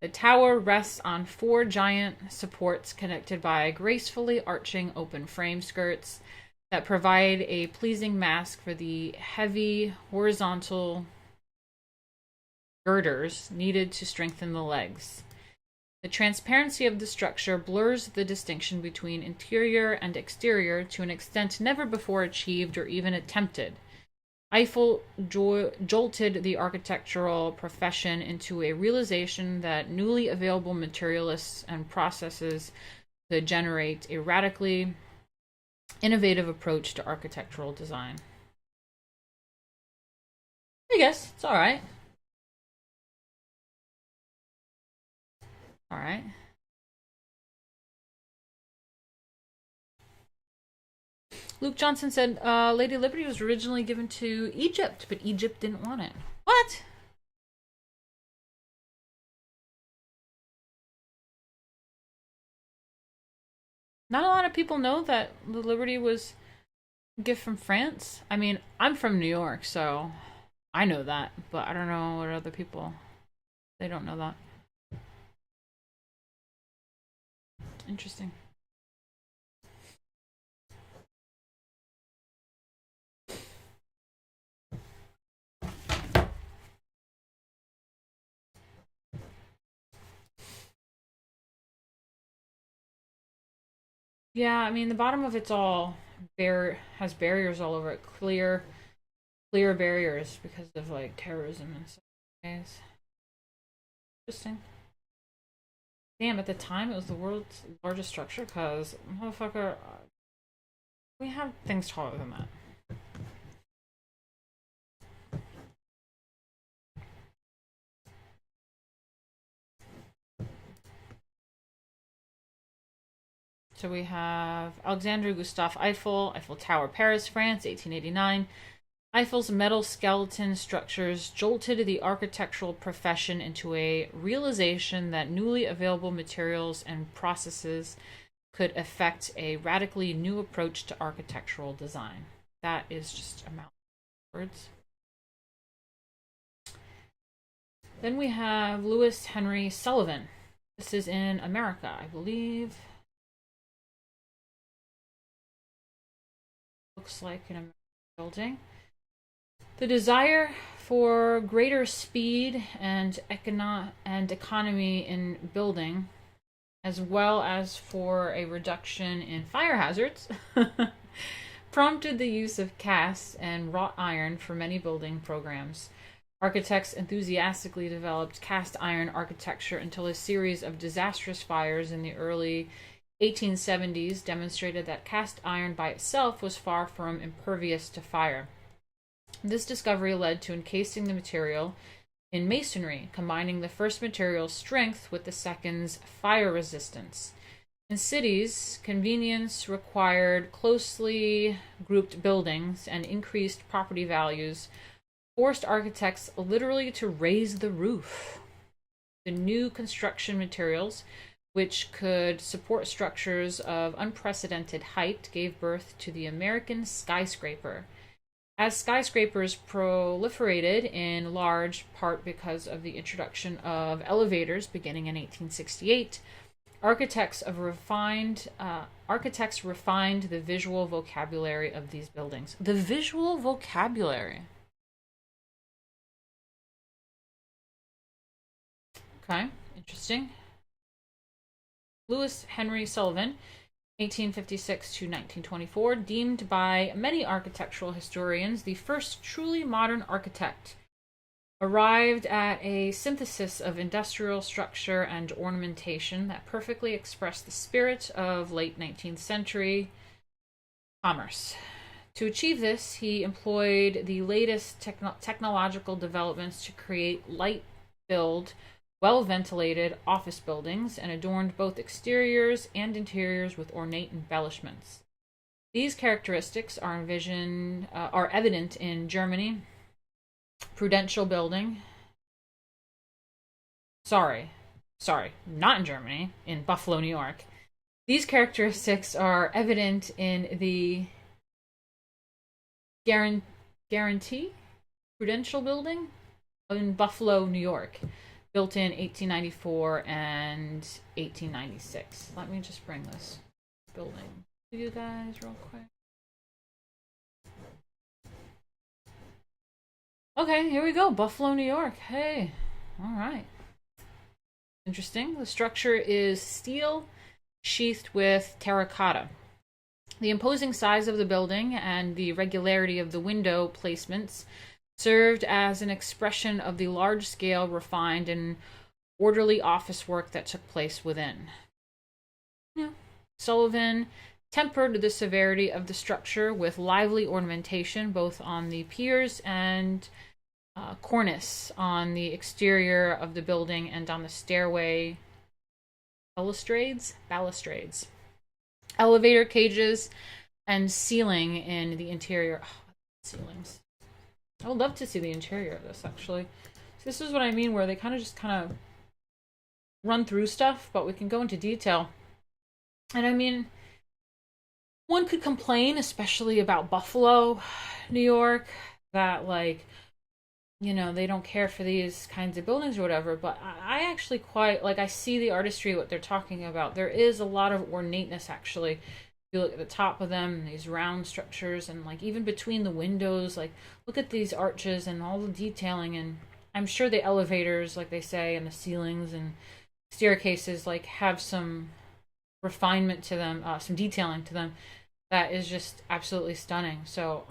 The tower rests on 4 giant supports connected by gracefully arching open frame skirts that provide a pleasing mask for the heavy horizontal girders needed to strengthen the legs. The transparency of the structure blurs the distinction between interior and exterior to an extent never before achieved or even attempted. Eiffel jolted the architectural profession into a realization that newly available materials and processes could generate a radically innovative approach to architectural design. I guess it's all right. All right. Luke Johnson said Lady Liberty was originally given to Egypt, but Egypt didn't want it. What? Not a lot of people know that the Liberty was a gift from France. I mean, I'm from New York, so I know that, but I don't know what other people, they don't know that. Interesting. Yeah, I mean the bottom of it's all has barriers all over it, clear barriers because of like terrorism and stuff. Ways. Interesting. Damn, at the time it was the world's largest structure because motherfucker, we have things taller than that. So we have Alexandre-Gustave Eiffel, Eiffel Tower, Paris, France, 1889. Eiffel's metal skeleton structures jolted the architectural profession into a realization that newly available materials and processes could effect a radically new approach to architectural design. That is just a mouthful of words. Then we have Louis Henry Sullivan. This is in America, I believe. Looks like an American building. The desire for greater speed and economy in building, as well as for a reduction in fire hazards, prompted the use of cast and wrought iron for many building programs. Architects enthusiastically developed cast iron architecture until a series of disastrous fires in the early 1870s demonstrated that cast iron by itself was far from impervious to fire. This discovery led to encasing the material in masonry, combining the first material's strength with the second's fire resistance. In cities, convenience required closely grouped buildings, and increased property values forced architects literally to raise the roof. The new construction materials, which could support structures of unprecedented height, gave birth to the American skyscraper. As skyscrapers proliferated, in large part because of the introduction of elevators beginning in 1868, architects refined the visual vocabulary of these buildings. The visual vocabulary. Okay, interesting. Louis Henry Sullivan, 1856 to 1924, deemed by many architectural historians the first truly modern architect, arrived at a synthesis of industrial structure and ornamentation that perfectly expressed the spirit of late 19th century commerce. To achieve this, he employed the latest technological developments to create light-filled, well-ventilated office buildings, and adorned both exteriors and interiors with ornate embellishments. These characteristics are evident in Germany, Prudential Building. Sorry, not in Germany, in Buffalo, New York. These characteristics are evident in the Guarantee Prudential Building in Buffalo, New York, built in 1894 and 1896. Let me just bring this building to you guys real quick. Okay, here we go. Buffalo, New York. Hey, all right. Interesting. The structure is steel sheathed with terracotta. The imposing size of the building and the regularity of the window placements served as an expression of the large-scale, refined, and orderly office work that took place within. Yeah. Sullivan tempered the severity of the structure with lively ornamentation, both on the piers and cornice on the exterior of the building and on the stairway balustrades. Elevator cages and ceiling in the interior. Oh, ceilings. I would love to see the interior of this, actually. So this is what I mean, where they kind of run through stuff, but we can go into detail. And I mean, one could complain, especially about Buffalo, New York, that, like, you know, they don't care for these kinds of buildings or whatever, but I actually quite, like, I see the artistry, what they're talking about. There is a lot of ornateness, actually. If you look at the top of them, these round structures, and, like, even between the windows, like, look at these arches and all the detailing, and I'm sure the elevators, like they say, and the ceilings and staircases, like, have some refinement to them, some detailing to them that is just absolutely stunning. So,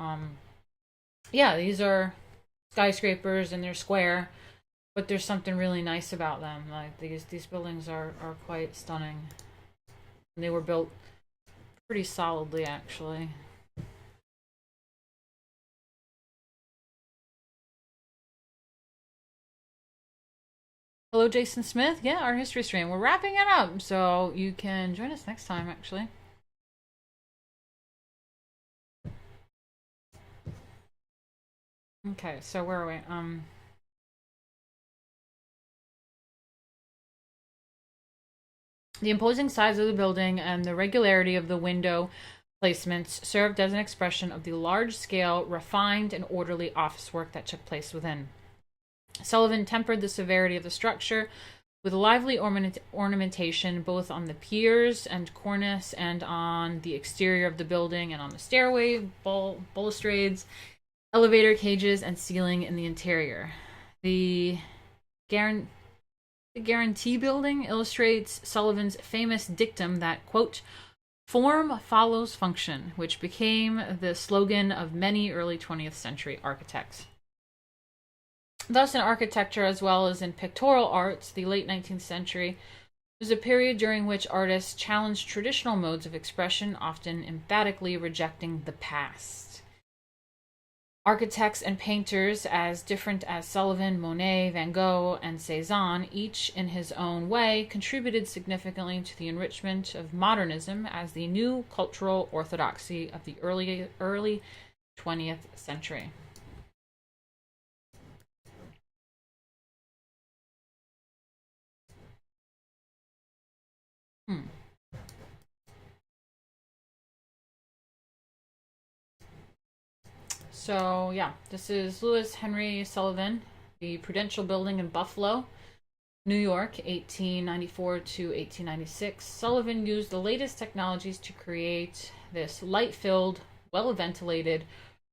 yeah, these are skyscrapers and they're square, but there's something really nice about them. Like, these buildings are quite stunning. And they were built pretty solidly, actually. Hello, Jason Smith. Yeah, our history stream. We're wrapping it up, so you can join us next time, actually. Okay, so where are we? The imposing size of the building and the regularity of the window placements served as an expression of the large-scale, refined, and orderly office work that took place within. Sullivan tempered the severity of the structure with lively ornamentation both on the piers and cornice and on the exterior of the building and on the stairway, balustrades, elevator cages, and ceiling in the interior. The Guarantee Building illustrates Sullivan's famous dictum that, quote, form follows function, which became the slogan of many early 20th century architects. Thus, in architecture as well as in pictorial arts, the late 19th century was a period during which artists challenged traditional modes of expression, often emphatically rejecting the past. Architects and painters, as different as Sullivan, Monet, Van Gogh, and Cézanne, each in his own way, contributed significantly to the enrichment of modernism as the new cultural orthodoxy of the early 20th century. So, yeah, this is Louis Henry Sullivan, the Prudential Building in Buffalo, New York, 1894 to 1896. Sullivan used the latest technologies to create this light-filled, well-ventilated,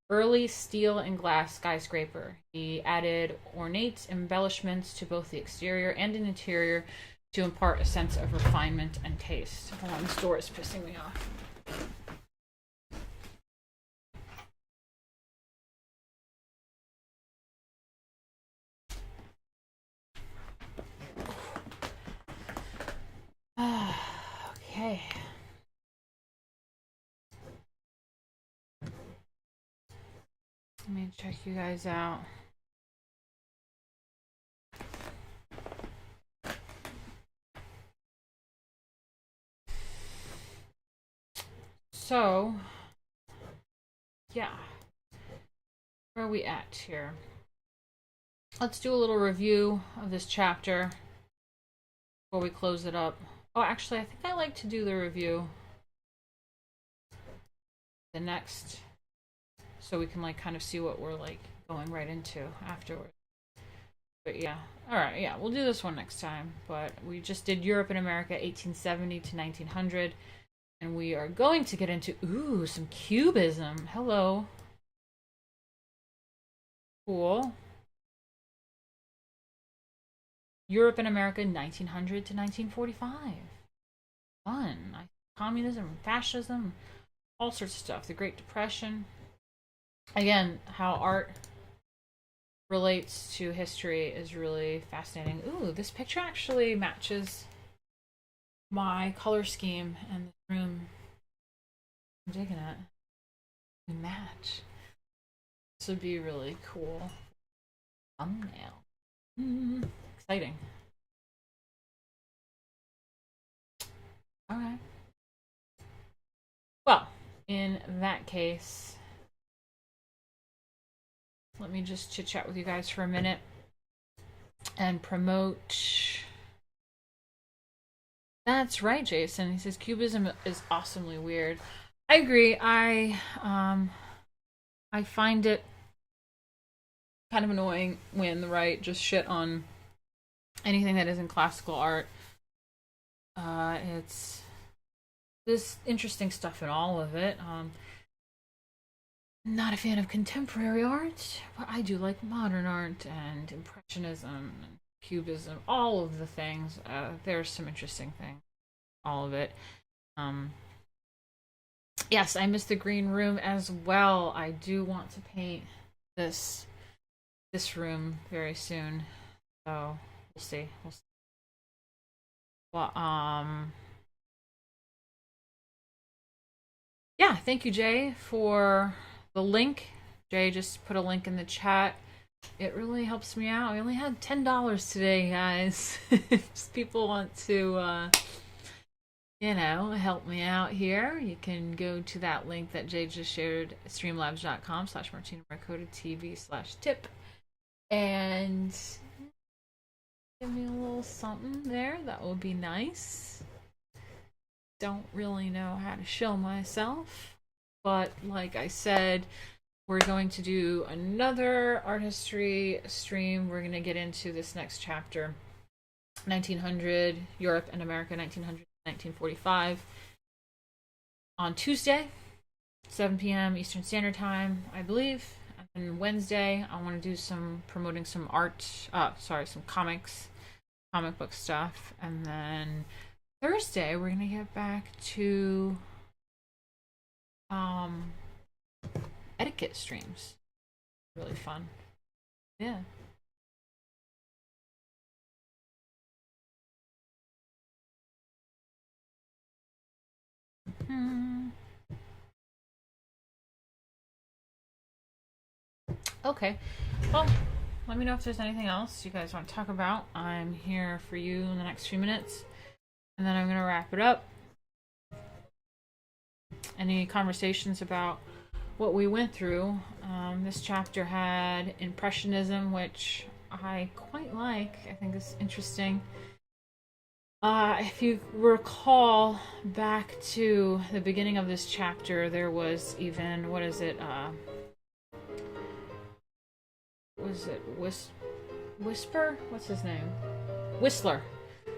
early steel and glass skyscraper. He added ornate embellishments to both the exterior and an interior to impart a sense of refinement and taste. Hold on, this door is pissing me off. Okay. Let me check you guys out. So, yeah. Where are we at here? Let's do a little review of this chapter before we close it up. Oh, actually, I think I like to do the review the next, so we can, like, kind of see what we're, like, going right into afterwards. But yeah, all right, yeah, we'll do this one next time. But we just did Europe and America, 1870 to 1900, and we are going to get into some Cubism. Hello, cool. Europe and America, 1900 to 1945. Fun. Communism, fascism, all sorts of stuff. The Great Depression. Again, how art relates to history is really fascinating. Ooh, this picture actually matches my color scheme in the room. I'm digging it. We match. This would be really cool. Thumbnail. Exciting. Alright. Well, in that case, let me just chit chat with you guys for a minute and promote. That's right, Jason. He says Cubism is awesomely weird. I agree. I find it kind of annoying when the right just shit on anything that isn't classical art. It's there's interesting stuff in all of it. Not a fan of contemporary art, but I do like modern art and impressionism and cubism, all of the things. There's some interesting things, all of it. Yes, I miss the green room as well. I do want to paint this room very soon, so we'll see. Well, yeah, thank you, Jay, for the link. Jay just put a link in the chat. It really helps me out. I only had $10 today, guys. If people want to, help me out here, you can go to that link that Jay just shared, streamlabs.com/Martina Markota TV/tip, and give me a little something there. That will be nice. Don't really know how to show myself, but like I said, we're going to do another art history stream. We're going to get into this next chapter, 1900, Europe and America, 1900 1945, on Tuesday, 7 p.m. Eastern Standard Time, I believe. And Wednesday, I want to do promoting some some comic book stuff. And then Thursday, we're going to get back to etiquette streams. Really fun. Yeah. Okay. Well, let me know if there's anything else you guys want to talk about. I'm here for you in the next few minutes, and then I'm going to wrap it up. Any conversations about what we went through? This chapter had Impressionism, which I quite like. I think it's interesting. If you recall back to the beginning of this chapter, there was even, Whisper? What's his name? Whistler.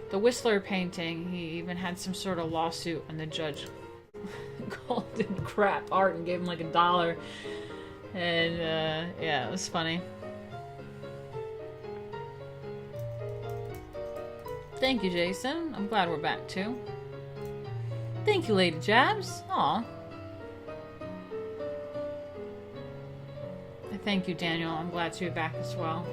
The Whistler painting, he even had some sort of lawsuit, and the judge called it crap art and gave him like $1. And yeah, it was funny. Thank you, Jason. I'm glad we're back too. Thank you, Lady Jabs. Aw. Thank you, Daniel. I'm glad to be back as well.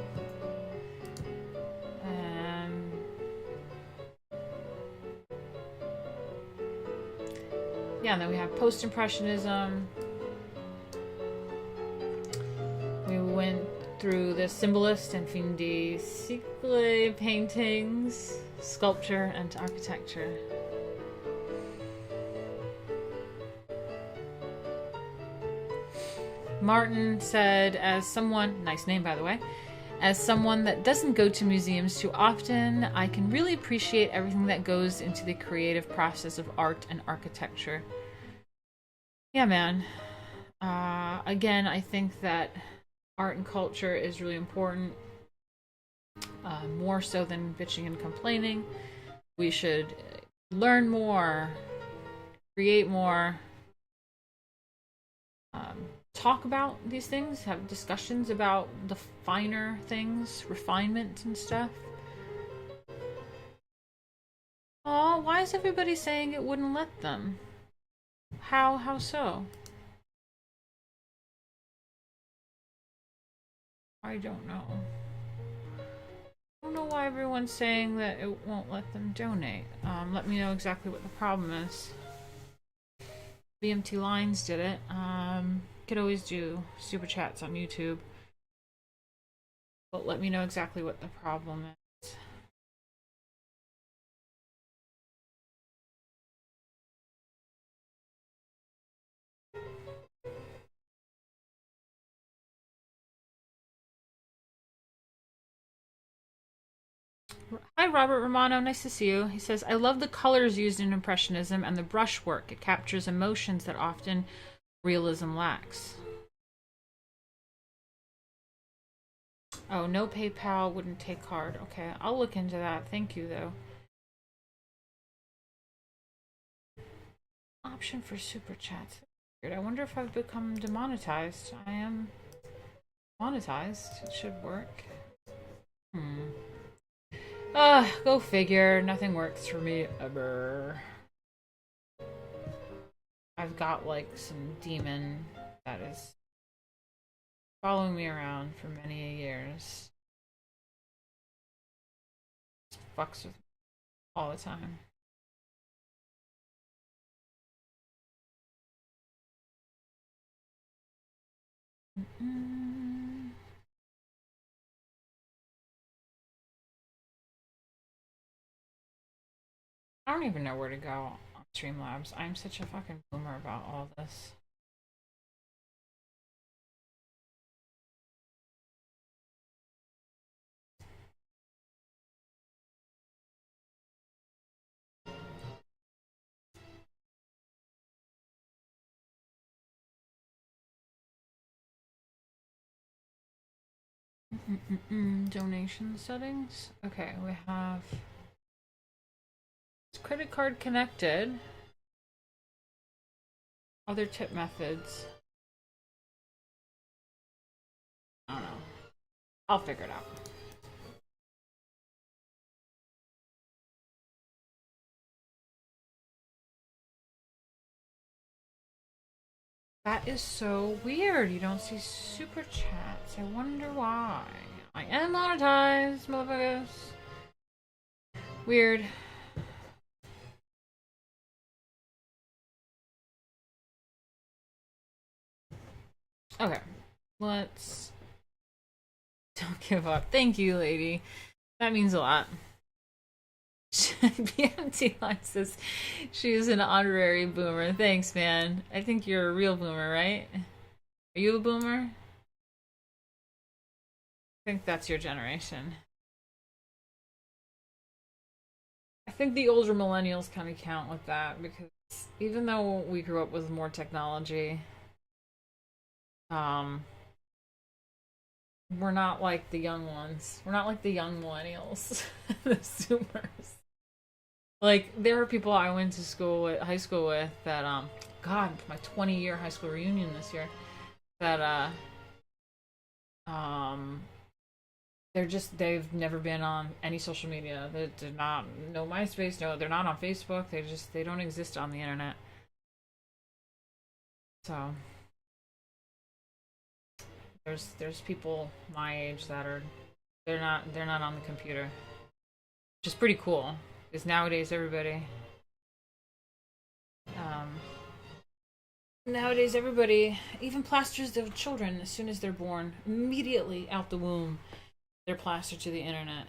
Yeah, and then we have Post-Impressionism. We went through the Symbolist and FIN-DE-SIÈCLE paintings, sculpture, and architecture. Martin said, as someone, nice name by the way, as someone that doesn't go to museums too often, I can really appreciate everything that goes into the creative process of art and architecture. Yeah, man. Again, I think that art and culture is really important, more so than bitching and complaining. We should learn more, create more, talk about these things, have discussions about the finer things, refinement and stuff. Aw, why is everybody saying it wouldn't let them? How so? I don't know. I don't know why everyone's saying that it won't let them donate. Let me know exactly what the problem is. BMT Lines did it. Could always do super chats on YouTube. But let me know exactly what the problem is. Hi, Robert Romano. Nice to see you. He says, I love the colors used in Impressionism and the brushwork. It captures emotions that often realism lacks. Oh, no PayPal, wouldn't take card. Okay, I'll look into that. Thank you, though. Option for super chats. I wonder if I've become demonetized. I am monetized. It should work. Go figure. Nothing works for me ever. I've got like some demon that is following me around for many years. Just fucks with me all the time. I don't even know where to go on Streamlabs. I'm such a fucking boomer about all this. Donation settings. Okay, we have credit card connected. Other tip methods. I don't know. I'll figure it out. That is so weird. You don't see super chats. I wonder why. I am monetized, motherfuckers. Weird. Okay. Let's. Don't give up. Thank you, lady. That means a lot. BMT Line says she's an honorary boomer. Thanks, man. I think you're a real boomer, right? Are you a boomer? I think that's your generation. I think the older millennials kind of count with that because even though we grew up with more technology, we're not like the young ones. We're not like the young millennials, the Zoomers. Like there are people I went to school with, high school with that God, my 20-year high school reunion this year that they've never been on any social media. They did not know MySpace. No, they're not on Facebook. They don't exist on the internet. So there's people my age that are they're not on the computer, which is pretty cool because nowadays everybody even plasters their children as soon as they're born, immediately out the womb they're plastered to the internet.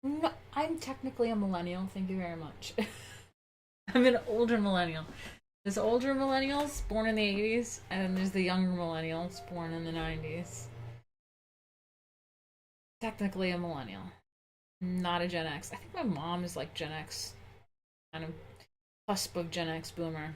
No, I'm technically a millennial, thank you very much. I'm an older millennial. There's older millennials born in the 80s, and then there's the younger millennials born in the 90s. Technically a millennial, not a Gen X. I think my mom is like Gen X, kind of cusp of Gen X boomer.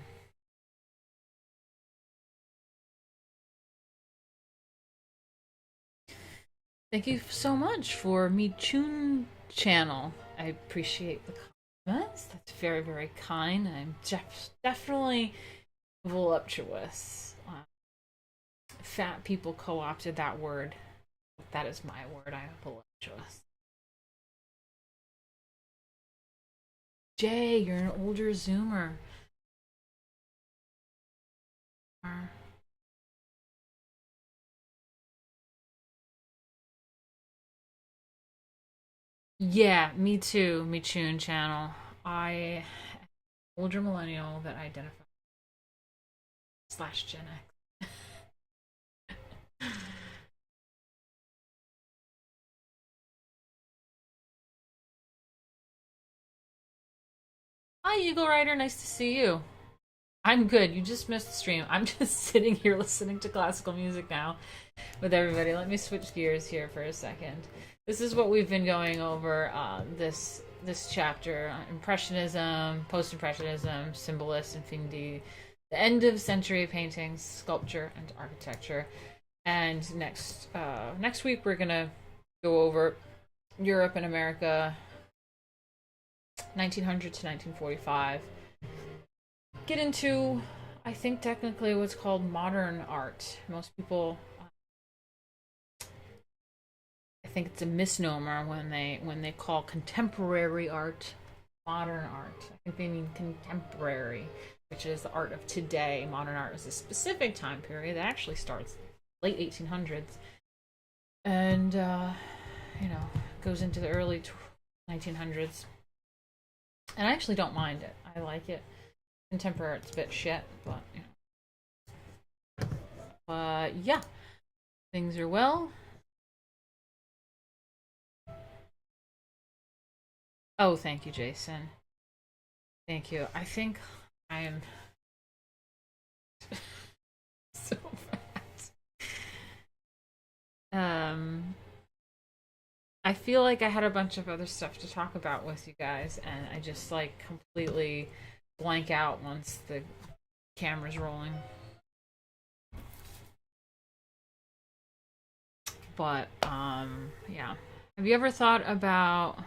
Thank you so much for Me Chun channel. I appreciate the comments. That's very, very kind. I'm definitely voluptuous. Fat people co-opted that word. That is my word. I am voluptuous. Jay, you're an older Zoomer. Yeah, me too. Me Chun channel. I older millennial that identifies slash Gen X. Hi, Eagle Rider. Nice to see you. I'm good. You just missed the stream. I'm just sitting here listening to classical music now with everybody. Let me switch gears here for a second. This is what we've been going over this chapter: Impressionism, Post-Impressionism, Symbolist, and FIN-DE, the end of century paintings, sculpture, and architecture. And next week we're gonna go over Europe and America, 1900 to 1945. Get into, I think, technically what's called modern art. Most people, I think it's a misnomer when they call contemporary art modern art. I think they mean contemporary, which is the art of today. Modern art is a specific time period that actually starts late 1800s and goes into the early 1900s. And I actually don't mind it. I like it. Contemporary art's a bit shit, but yeah, things are well. Oh, thank you, Jason. Thank you. I think I am so fat. I feel like I had a bunch of other stuff to talk about with you guys, and I just like completely blank out once the camera's rolling. But yeah. Have you ever thought about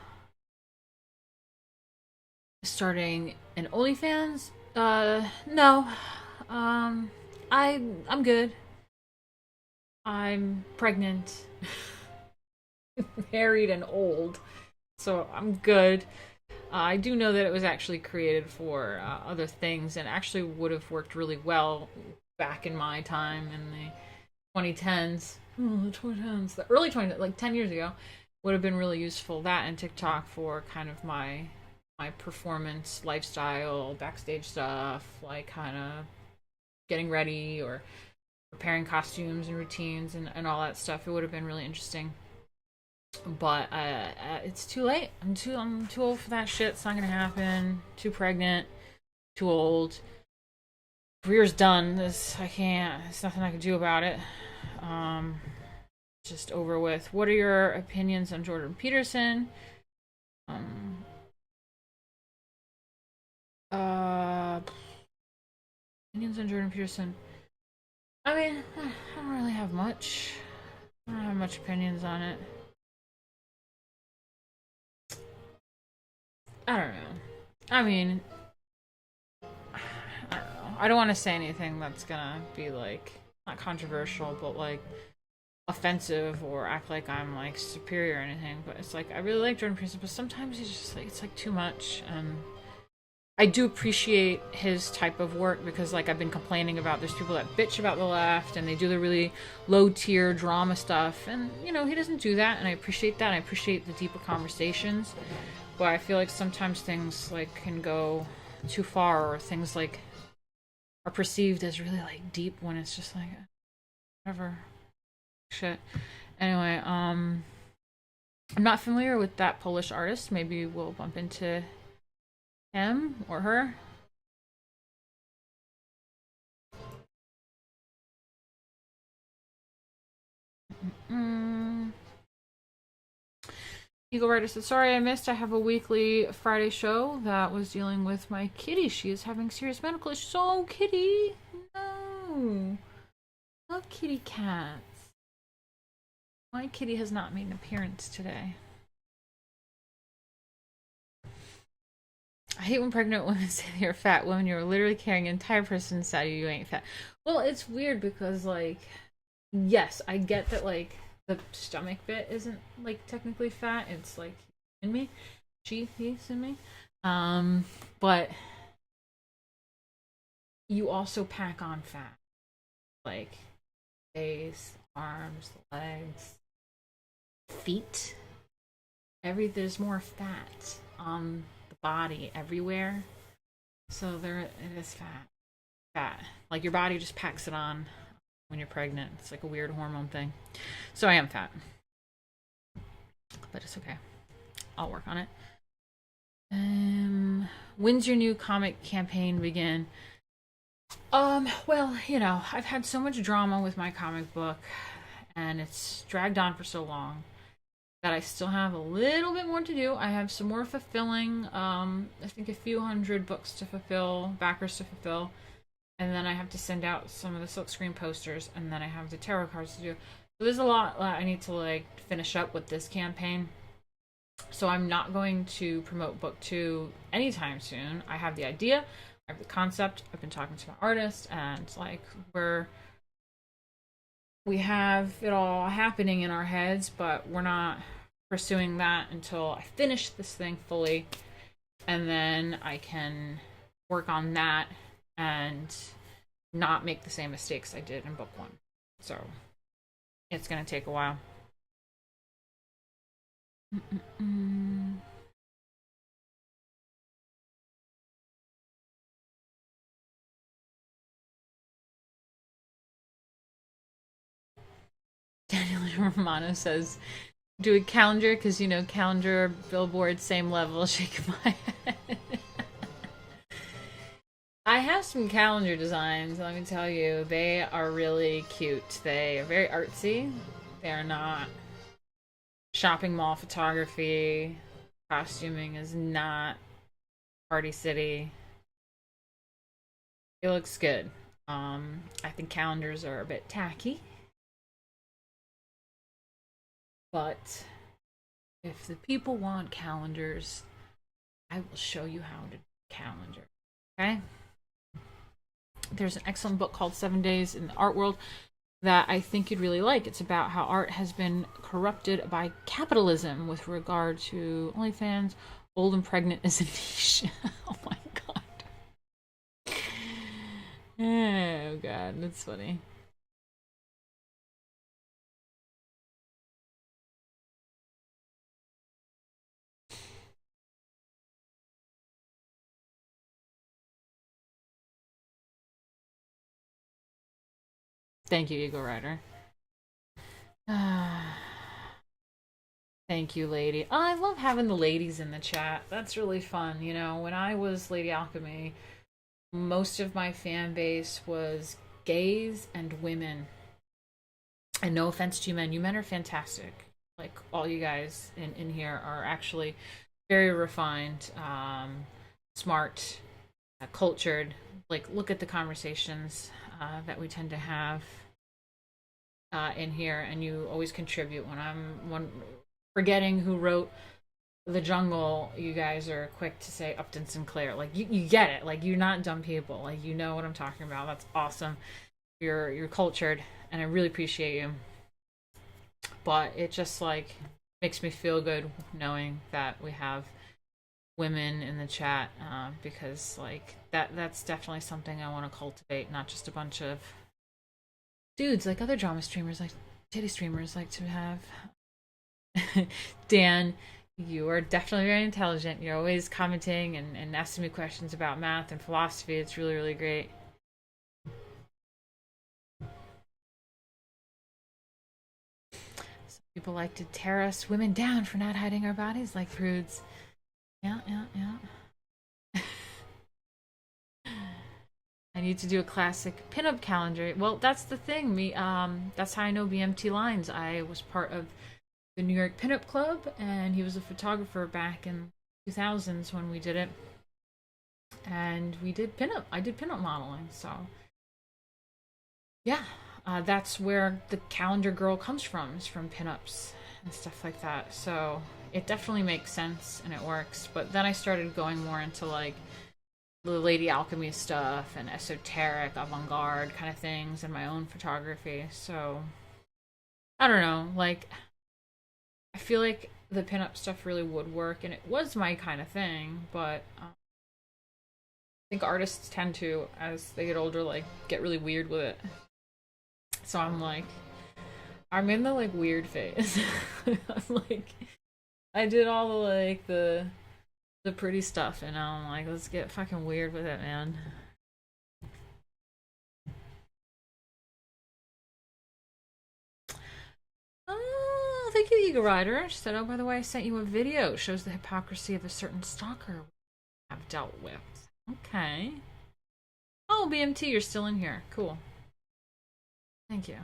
starting an OnlyFans? No. I'm good. I'm pregnant, married, and old, so I'm good. I do know that it was actually created for other things, and actually would have worked really well back in my time in the 2010s. Oh, the 2010s, the early 20s, like 10 years ago, would have been really useful. That and TikTok for kind of my performance lifestyle, backstage stuff, like kind of getting ready or preparing costumes and routines and all that stuff. It would have been really interesting. But it's too late. I'm too old for that shit. It's not gonna happen. Too pregnant. Too old. Career's done. I can't. There's nothing I can do about it. Just over with. What are your opinions on Jordan Peterson? Opinions on Jordan Peterson. I mean, I don't really have much. I don't have much opinions on it. I don't know. I mean, I don't know. I don't want to say anything that's gonna be like not controversial, but like offensive or act like I'm like superior or anything. But it's like I really like Jordan Peterson, but sometimes he's just like it's like too much. And I do appreciate his type of work because like I've been complaining about there's people that bitch about the left and they do the really low tier drama stuff, and you know he doesn't do that, and I appreciate that. I appreciate the deeper conversations. But I feel like sometimes things like can go too far, or things like are perceived as really like deep when it's just like whatever shit. Anyway, I'm not familiar with that Polish artist. Maybe we'll bump into him or her. Eagle Rider said, sorry I missed. I have a weekly Friday show that was dealing with my kitty. She is having serious medical issues. Oh, kitty. No. Love kitty cats. My kitty has not made an appearance today. I hate when pregnant women say they're fat. When you're literally carrying an entire person inside you, you ain't fat. Well, it's weird because, like, yes, I get that, like, the stomach bit isn't like technically fat. It's like in me, he's in me. But you also pack on fat, like face, arms, legs, feet. There's more fat on the body everywhere, so it is fat. Like your body just packs it on when you're pregnant. It's like a weird hormone thing. So I am fat. But it's okay. I'll work on it. When's your new comic campaign begin? Well, you know, I've had so much drama with my comic book, and it's dragged on for so long that I still have a little bit more to do. I have some more fulfilling, I think a few hundred books to fulfill, backers to fulfill, and then I have to send out some of the silkscreen posters, and then I have the tarot cards to do. So there's a lot I need to like finish up with this campaign. So I'm not going to promote book 2 anytime soon. I have the idea, I have the concept. I've been talking to my artist, and like we have it all happening in our heads, but we're not pursuing that until I finish this thing fully, and then I can work on that and not make the same mistakes I did in book 1. So it's gonna take a while. Daniel Romano says, do a calendar because, you know, calendar, billboard, same level, shaking my head. I have some calendar designs, let me tell you. They are really cute. They are very artsy. They are not shopping mall photography. Costuming is not Party City. It looks good. I think calendars are a bit tacky. But if the people want calendars, I will show you how to do a calendar. Okay? There's an excellent book called 7 Days in the Art World that I think you'd really like. It's about how art has been corrupted by capitalism with regard to OnlyFans. Old and pregnant is a niche. Oh my god. Oh god, that's funny. Thank you, Eagle Rider. Thank you, lady. Oh, I love having the ladies in the chat. That's really fun. You know, when I was Lady Alchemy, most of my fan base was gays and women. And no offense to you men are fantastic. Like, all you guys in here are actually very refined, smart, cultured. Like, look at the conversations that we tend to have in here, and you always contribute. When forgetting who wrote The Jungle, you guys are quick to say Upton Sinclair. Like, you get it. Like, you're not dumb people. Like, you know what I'm talking about. That's awesome. You're cultured, and I really appreciate you. But it just like makes me feel good knowing that we have women in the chat, because like that's definitely something I want to cultivate, not just a bunch of dudes like other drama streamers, like titty streamers like to have. Dan, you are definitely very intelligent. You're always commenting and asking me questions about math and philosophy. It's really, really great. Some people like to tear us women down for not hiding our bodies like prudes. Yeah. I need to do a classic pinup calendar. Well, that's the thing. That's how I know BMT Lines. I was part of the New York Pinup Club, and he was a photographer back in 2000s when we did it. And we did pinup. I did pinup modeling, so yeah, that's where the calendar girl comes from. Is from pinups and stuff like that. So it definitely makes sense and it works. But then I started going more into like the Lady Alchemy stuff and esoteric, avant-garde kind of things and my own photography. So I don't know, like I feel like the pinup stuff really would work, and it was my kind of thing, but I think artists tend to, as they get older, like get really weird with it. So I'm in the like weird phase. I'm like, I did all the like the pretty stuff, and now I'm like, let's get fucking weird with it, man. Oh, thank you, Eagle Rider. She said, oh, by the way, I sent you a video. It shows the hypocrisy of a certain stalker I've dealt with. Okay. Oh, BMT, you're still in here. Cool. Thank you.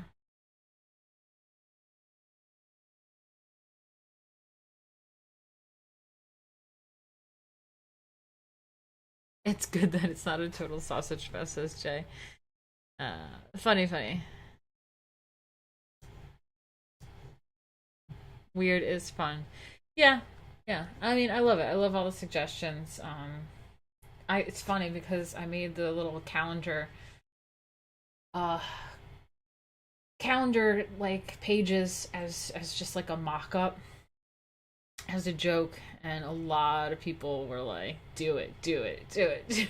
It's good that it's not a total sausage fest, says Jay. Funny, funny. Weird is fun. Yeah, yeah. I mean, I love it. I love all the suggestions. It's funny because I made the little uh, calendar like pages as just like a mock-up, as a joke, and a lot of people were like, "Do it, do it, do it." Do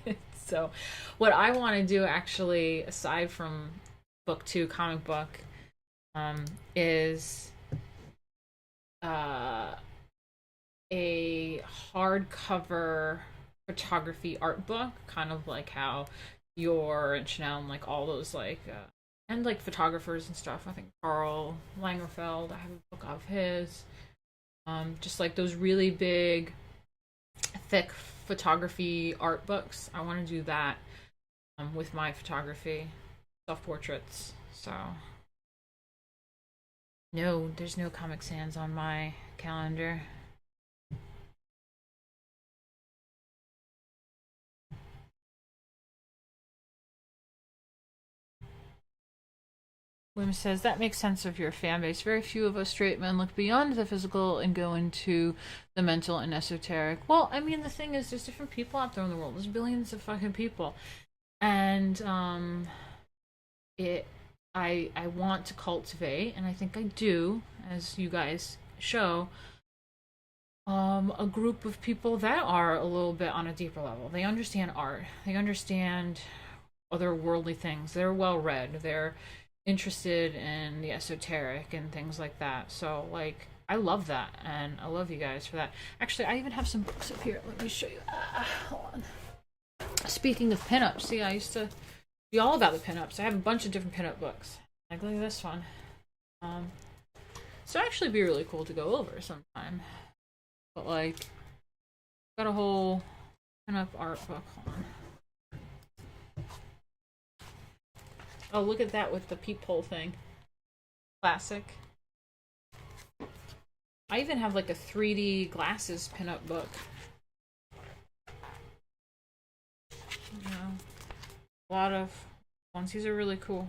it. So, what I want to do actually, aside from book two, comic book, is uh, a hardcover photography art book, kind of like how your and Chanel and like all those like and like photographers and stuff. I think Karl Lagerfeld, I have a book of his. Just like those really big, thick photography art books. I want to do that with my photography, self portraits. So no, there's no Comic Sans on my calendar. Wim says, that makes sense of your fan base. Very few of us straight men look beyond the physical and go into the mental and esoteric. Well, I mean, the thing is, there's different people out there in the world. There's billions of fucking people. And, I want to cultivate, and I think I do, as you guys show, a group of people that are a little bit on a deeper level. They understand art. They understand other worldly things. They're well read. They're interested in the esoteric and things like that. So like I love that, and I love you guys for that. Actually, I even have some books up here. Let me show you. Hold on. Speaking of pinups, see, I used to be all about the pinups. I have a bunch of different pinup books. Like look at this one. So actually be really cool to go over sometime. But like got a whole pinup art book. Hold on. Oh, look at that with the peephole thing. Classic. I even have like a 3D glasses pinup book. You know, a lot of ones. These are really cool.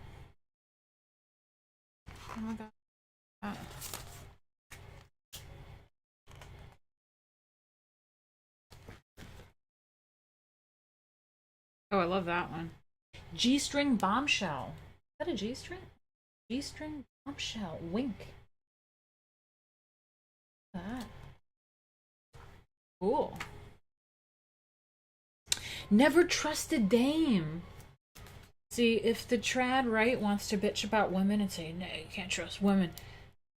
Oh my god. Oh, I love that one. G-string bombshell. Is that a G-string? G-string bombshell. Wink. That. Cool. Never trust a dame. See, if the trad right wants to bitch about women and say, no, you can't trust women,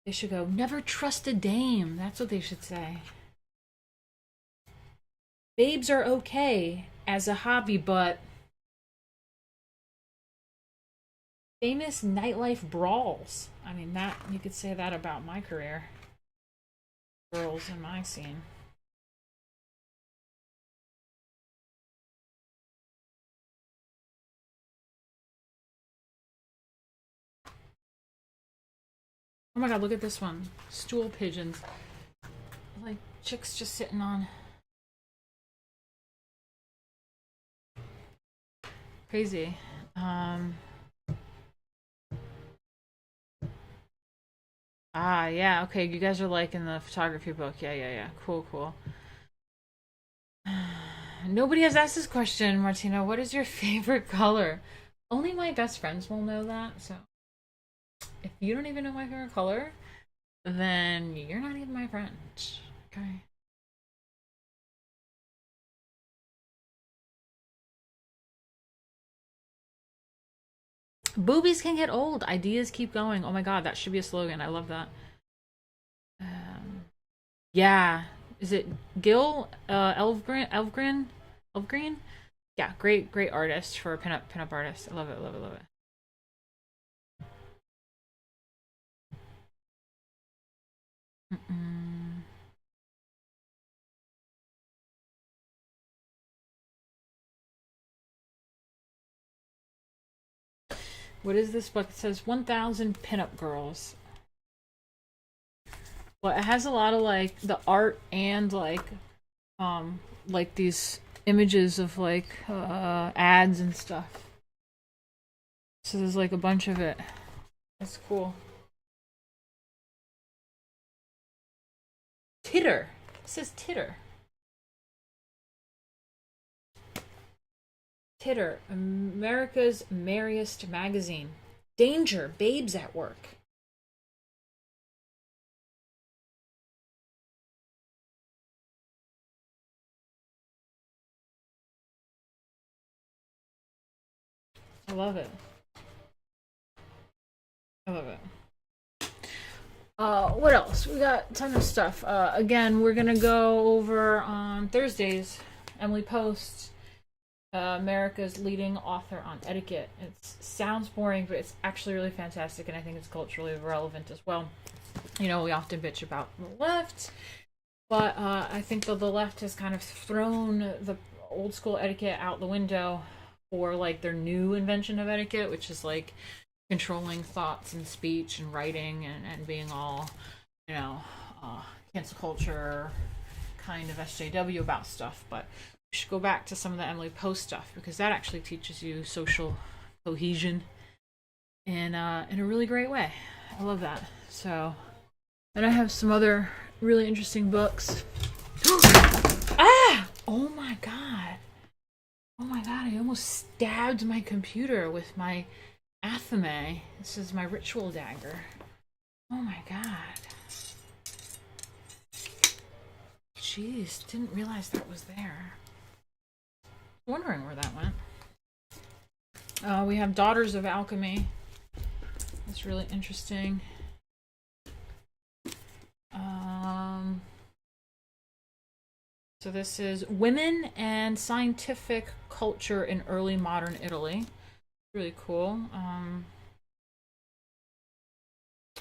they should go, never trust a dame. That's what they should say. Babes are okay as a hobby, but famous nightlife brawls. I mean, that you could say that about my career. Girls in my scene. Oh my god, look at this one. Stool pigeons. Like chicks just sitting on. Crazy. Yeah, okay, you guys are liking the photography book. Yeah. Cool, cool. Nobody has asked this question, Martina. What is your favorite color? Only my best friends will know that, so if you don't even know my favorite color, then you're not even my friend. Okay. Boobies can get old. Ideas keep going. Oh my god, that should be a slogan. I love that. Yeah. Is it Gil Elfgren? Yeah, great artist for a pinup artist. I love it, love it, love it. Mm-mm. What is this book? It says 1000 Pinup Girls. Well, it has a lot of like the art and like these images of like ads and stuff. So there's like a bunch of it. That's cool. Titter. It says Titter. Titter, America's merriest magazine. Danger, babes at work. I love it. I love it. What else? We got a ton of stuff. Again, we're gonna go over on Thursdays. Emily Post, America's leading author on etiquette. It sounds boring, but it's actually really fantastic, and I think it's culturally relevant as well. You know, we often bitch about the left, but I think that the left has kind of thrown the old school etiquette out the window for like their new invention of etiquette, which is like controlling thoughts and speech and writing and being all, you know, cancel culture kind of SJW about stuff. But we should go back to some of the Emily Post stuff, because that actually teaches you social cohesion in a really great way. I love that. So, and I have some other really interesting books. Ah! Oh my god. Oh my god, I almost stabbed my computer with my athame. This is my ritual dagger. Oh my god. Jeez, didn't realize that was there. Wondering where that went. We have Daughters of Alchemy. That's really interesting. So this is Women and Scientific Culture in Early Modern Italy. Really cool.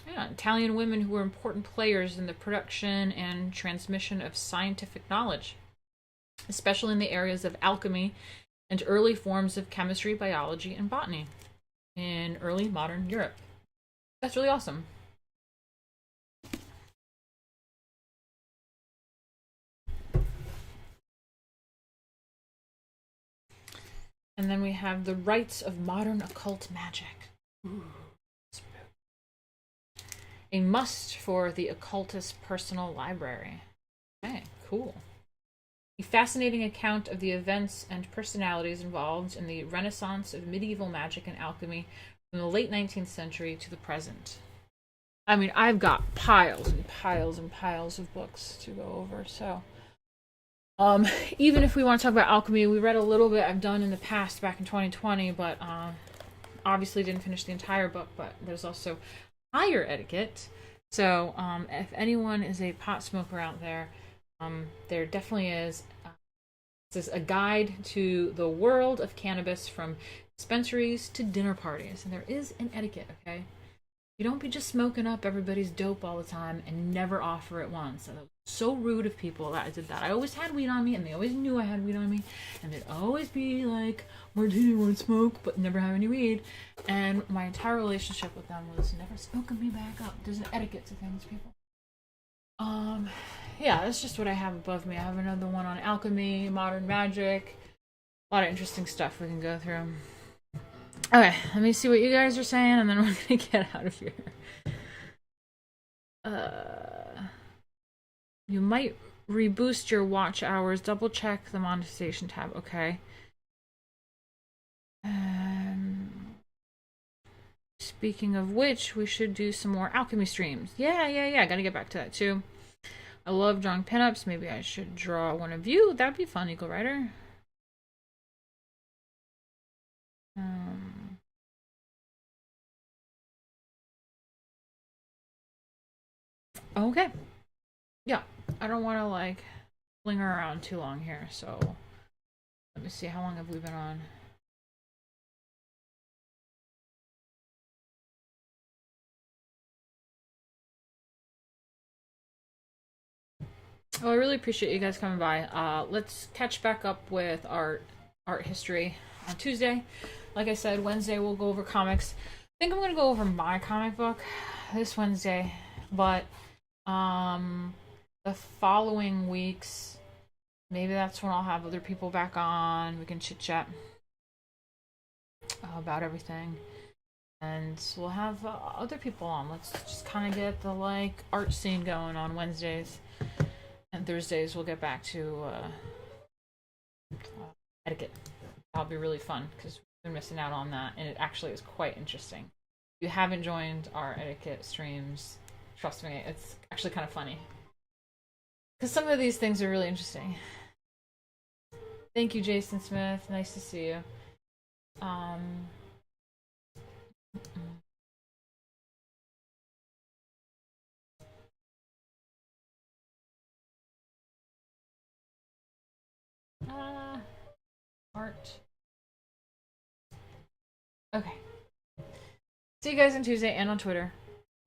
Yeah, Italian women who were important players in the production and transmission of scientific knowledge, especially in the areas of alchemy and early forms of chemistry, biology, and botany in early modern Europe. That's really awesome. And then we have The Rites of Modern Occult Magic. Ooh. A must for the occultist personal library. Okay, cool. A fascinating account of the events and personalities involved in the renaissance of medieval magic and alchemy from the late 19th century to the present. I mean, I've got piles and piles and piles of books to go over, so... even if we want to talk about alchemy, we read a little bit I've done in the past back in 2020, but obviously didn't finish the entire book. But there's also higher etiquette. So if anyone is a pot smoker out there, there definitely is. This is a guide to the world of cannabis, from dispensaries to dinner parties, and there is an etiquette. Okay, you don't be just smoking up everybody's dope all the time and never offer it once. And so rude of people that I did that. I always had weed on me, and they always knew I had weed on me, and they'd always be like, Martina, want to smoke, but never have any weed. And my entire relationship with them was never smoking me back up. There's an etiquette to things, people. Yeah, that's just what I have above me. I have another one on alchemy, modern magic, a lot of interesting stuff we can go through. Okay, let me see what you guys are saying, and then we're gonna get out of here. You might reboost your watch hours. Double check the monetization tab. Okay. Speaking of which, we should do some more alchemy streams. Yeah. Gotta get back to that too. I love drawing pinups. Maybe I should draw one of you. That'd be fun, Eagle Rider. Okay. Yeah, I don't want to like linger around too long here, so let me see, how long have we been on? Oh, I really appreciate you guys coming by. Let's catch back up with art history on Tuesday. Like I said, Wednesday we'll go over comics. think I'm gonna go over my comic book this Wednesday, but the following weeks, maybe that's when I'll have other people back on. We can chit chat about everything, and we'll have other people on. Let's just kind of get the like art scene going on Wednesdays, and Thursdays we'll get back to etiquette. That'll be really fun because we've been missing out on that, and it actually is quite interesting. If you haven't joined our etiquette streams, trust me, it's actually kind of funny because some of these things are really interesting. Thank you, Jason Smith. Nice to see you. Art. Okay. See you guys on Tuesday and on Twitter.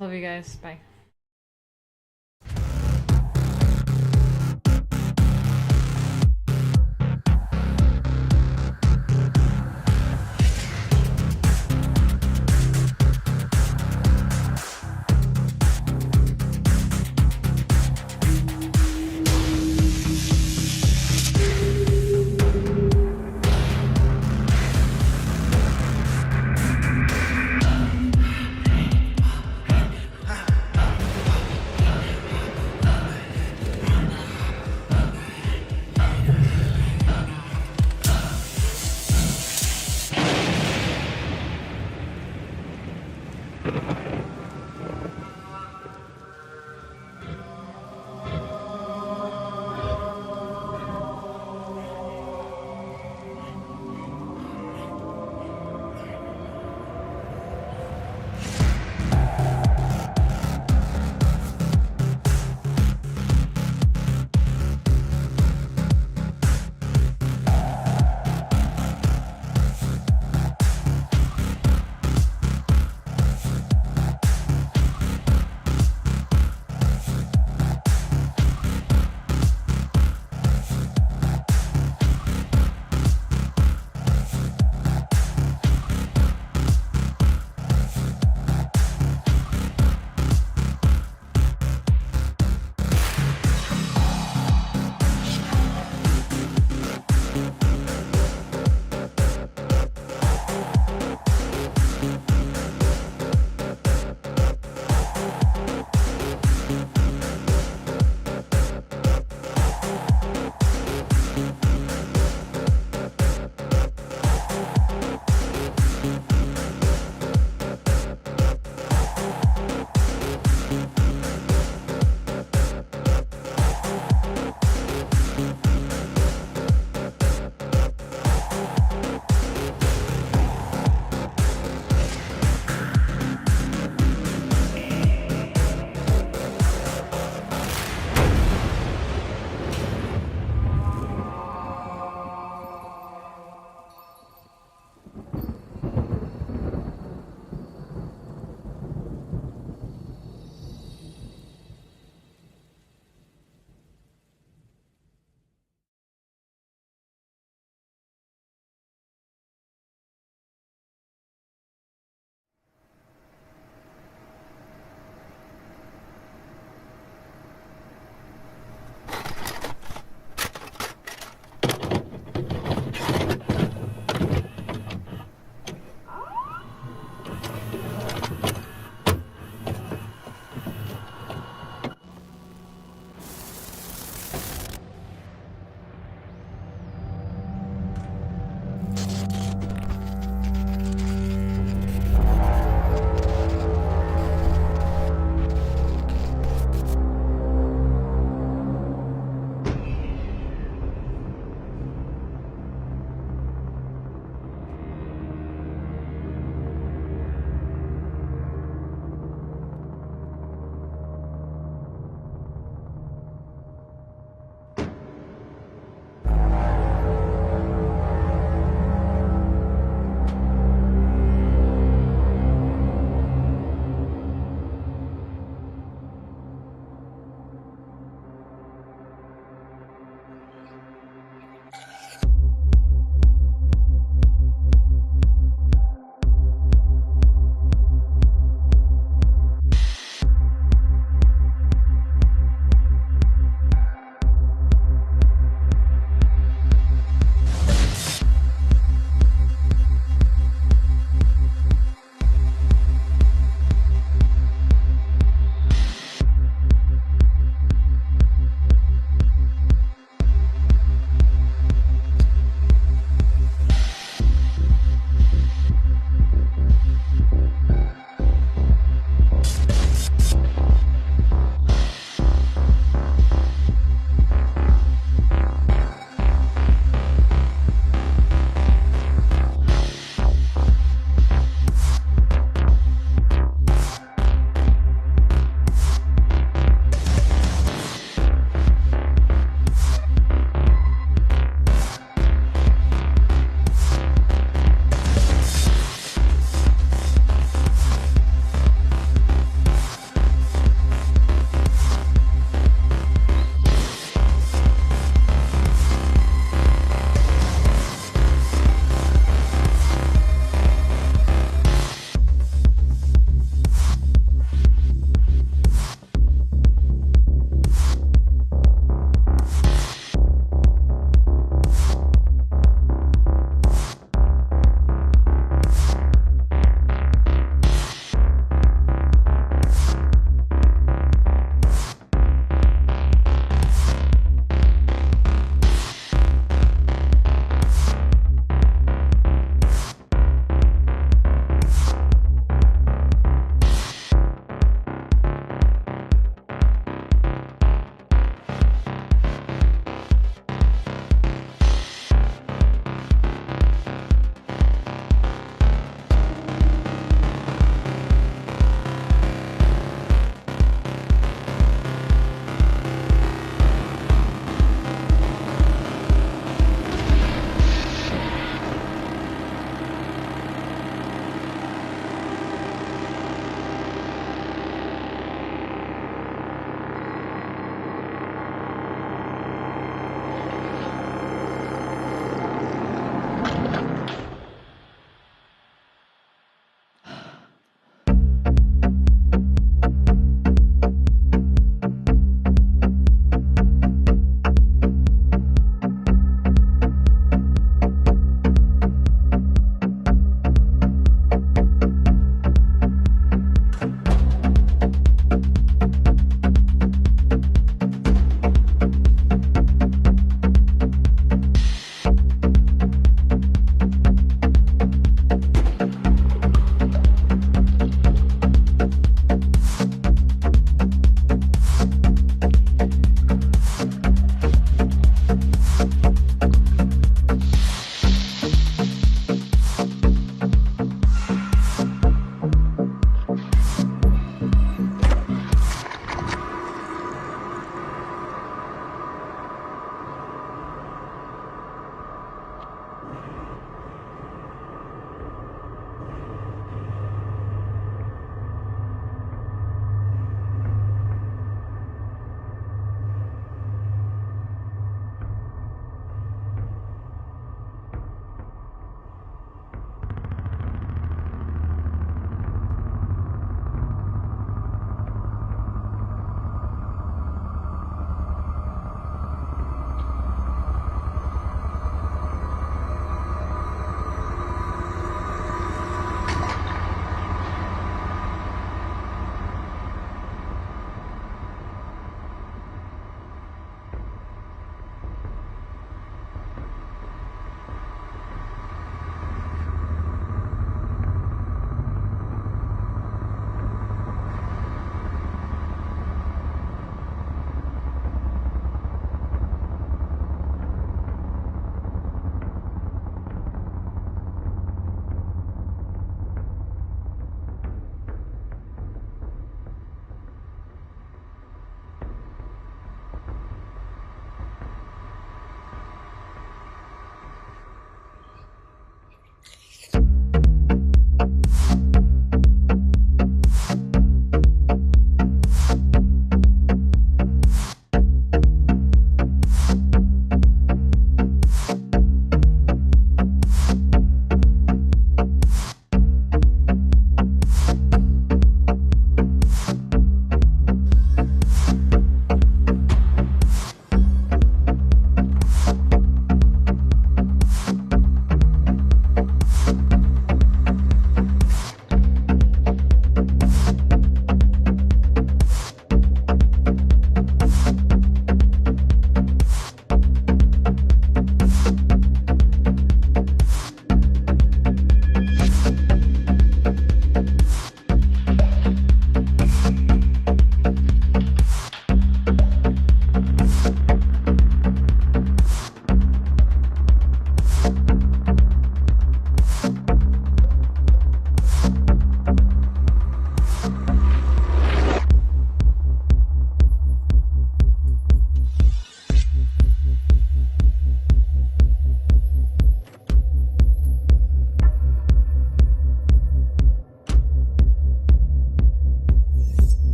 Love you guys. Bye. you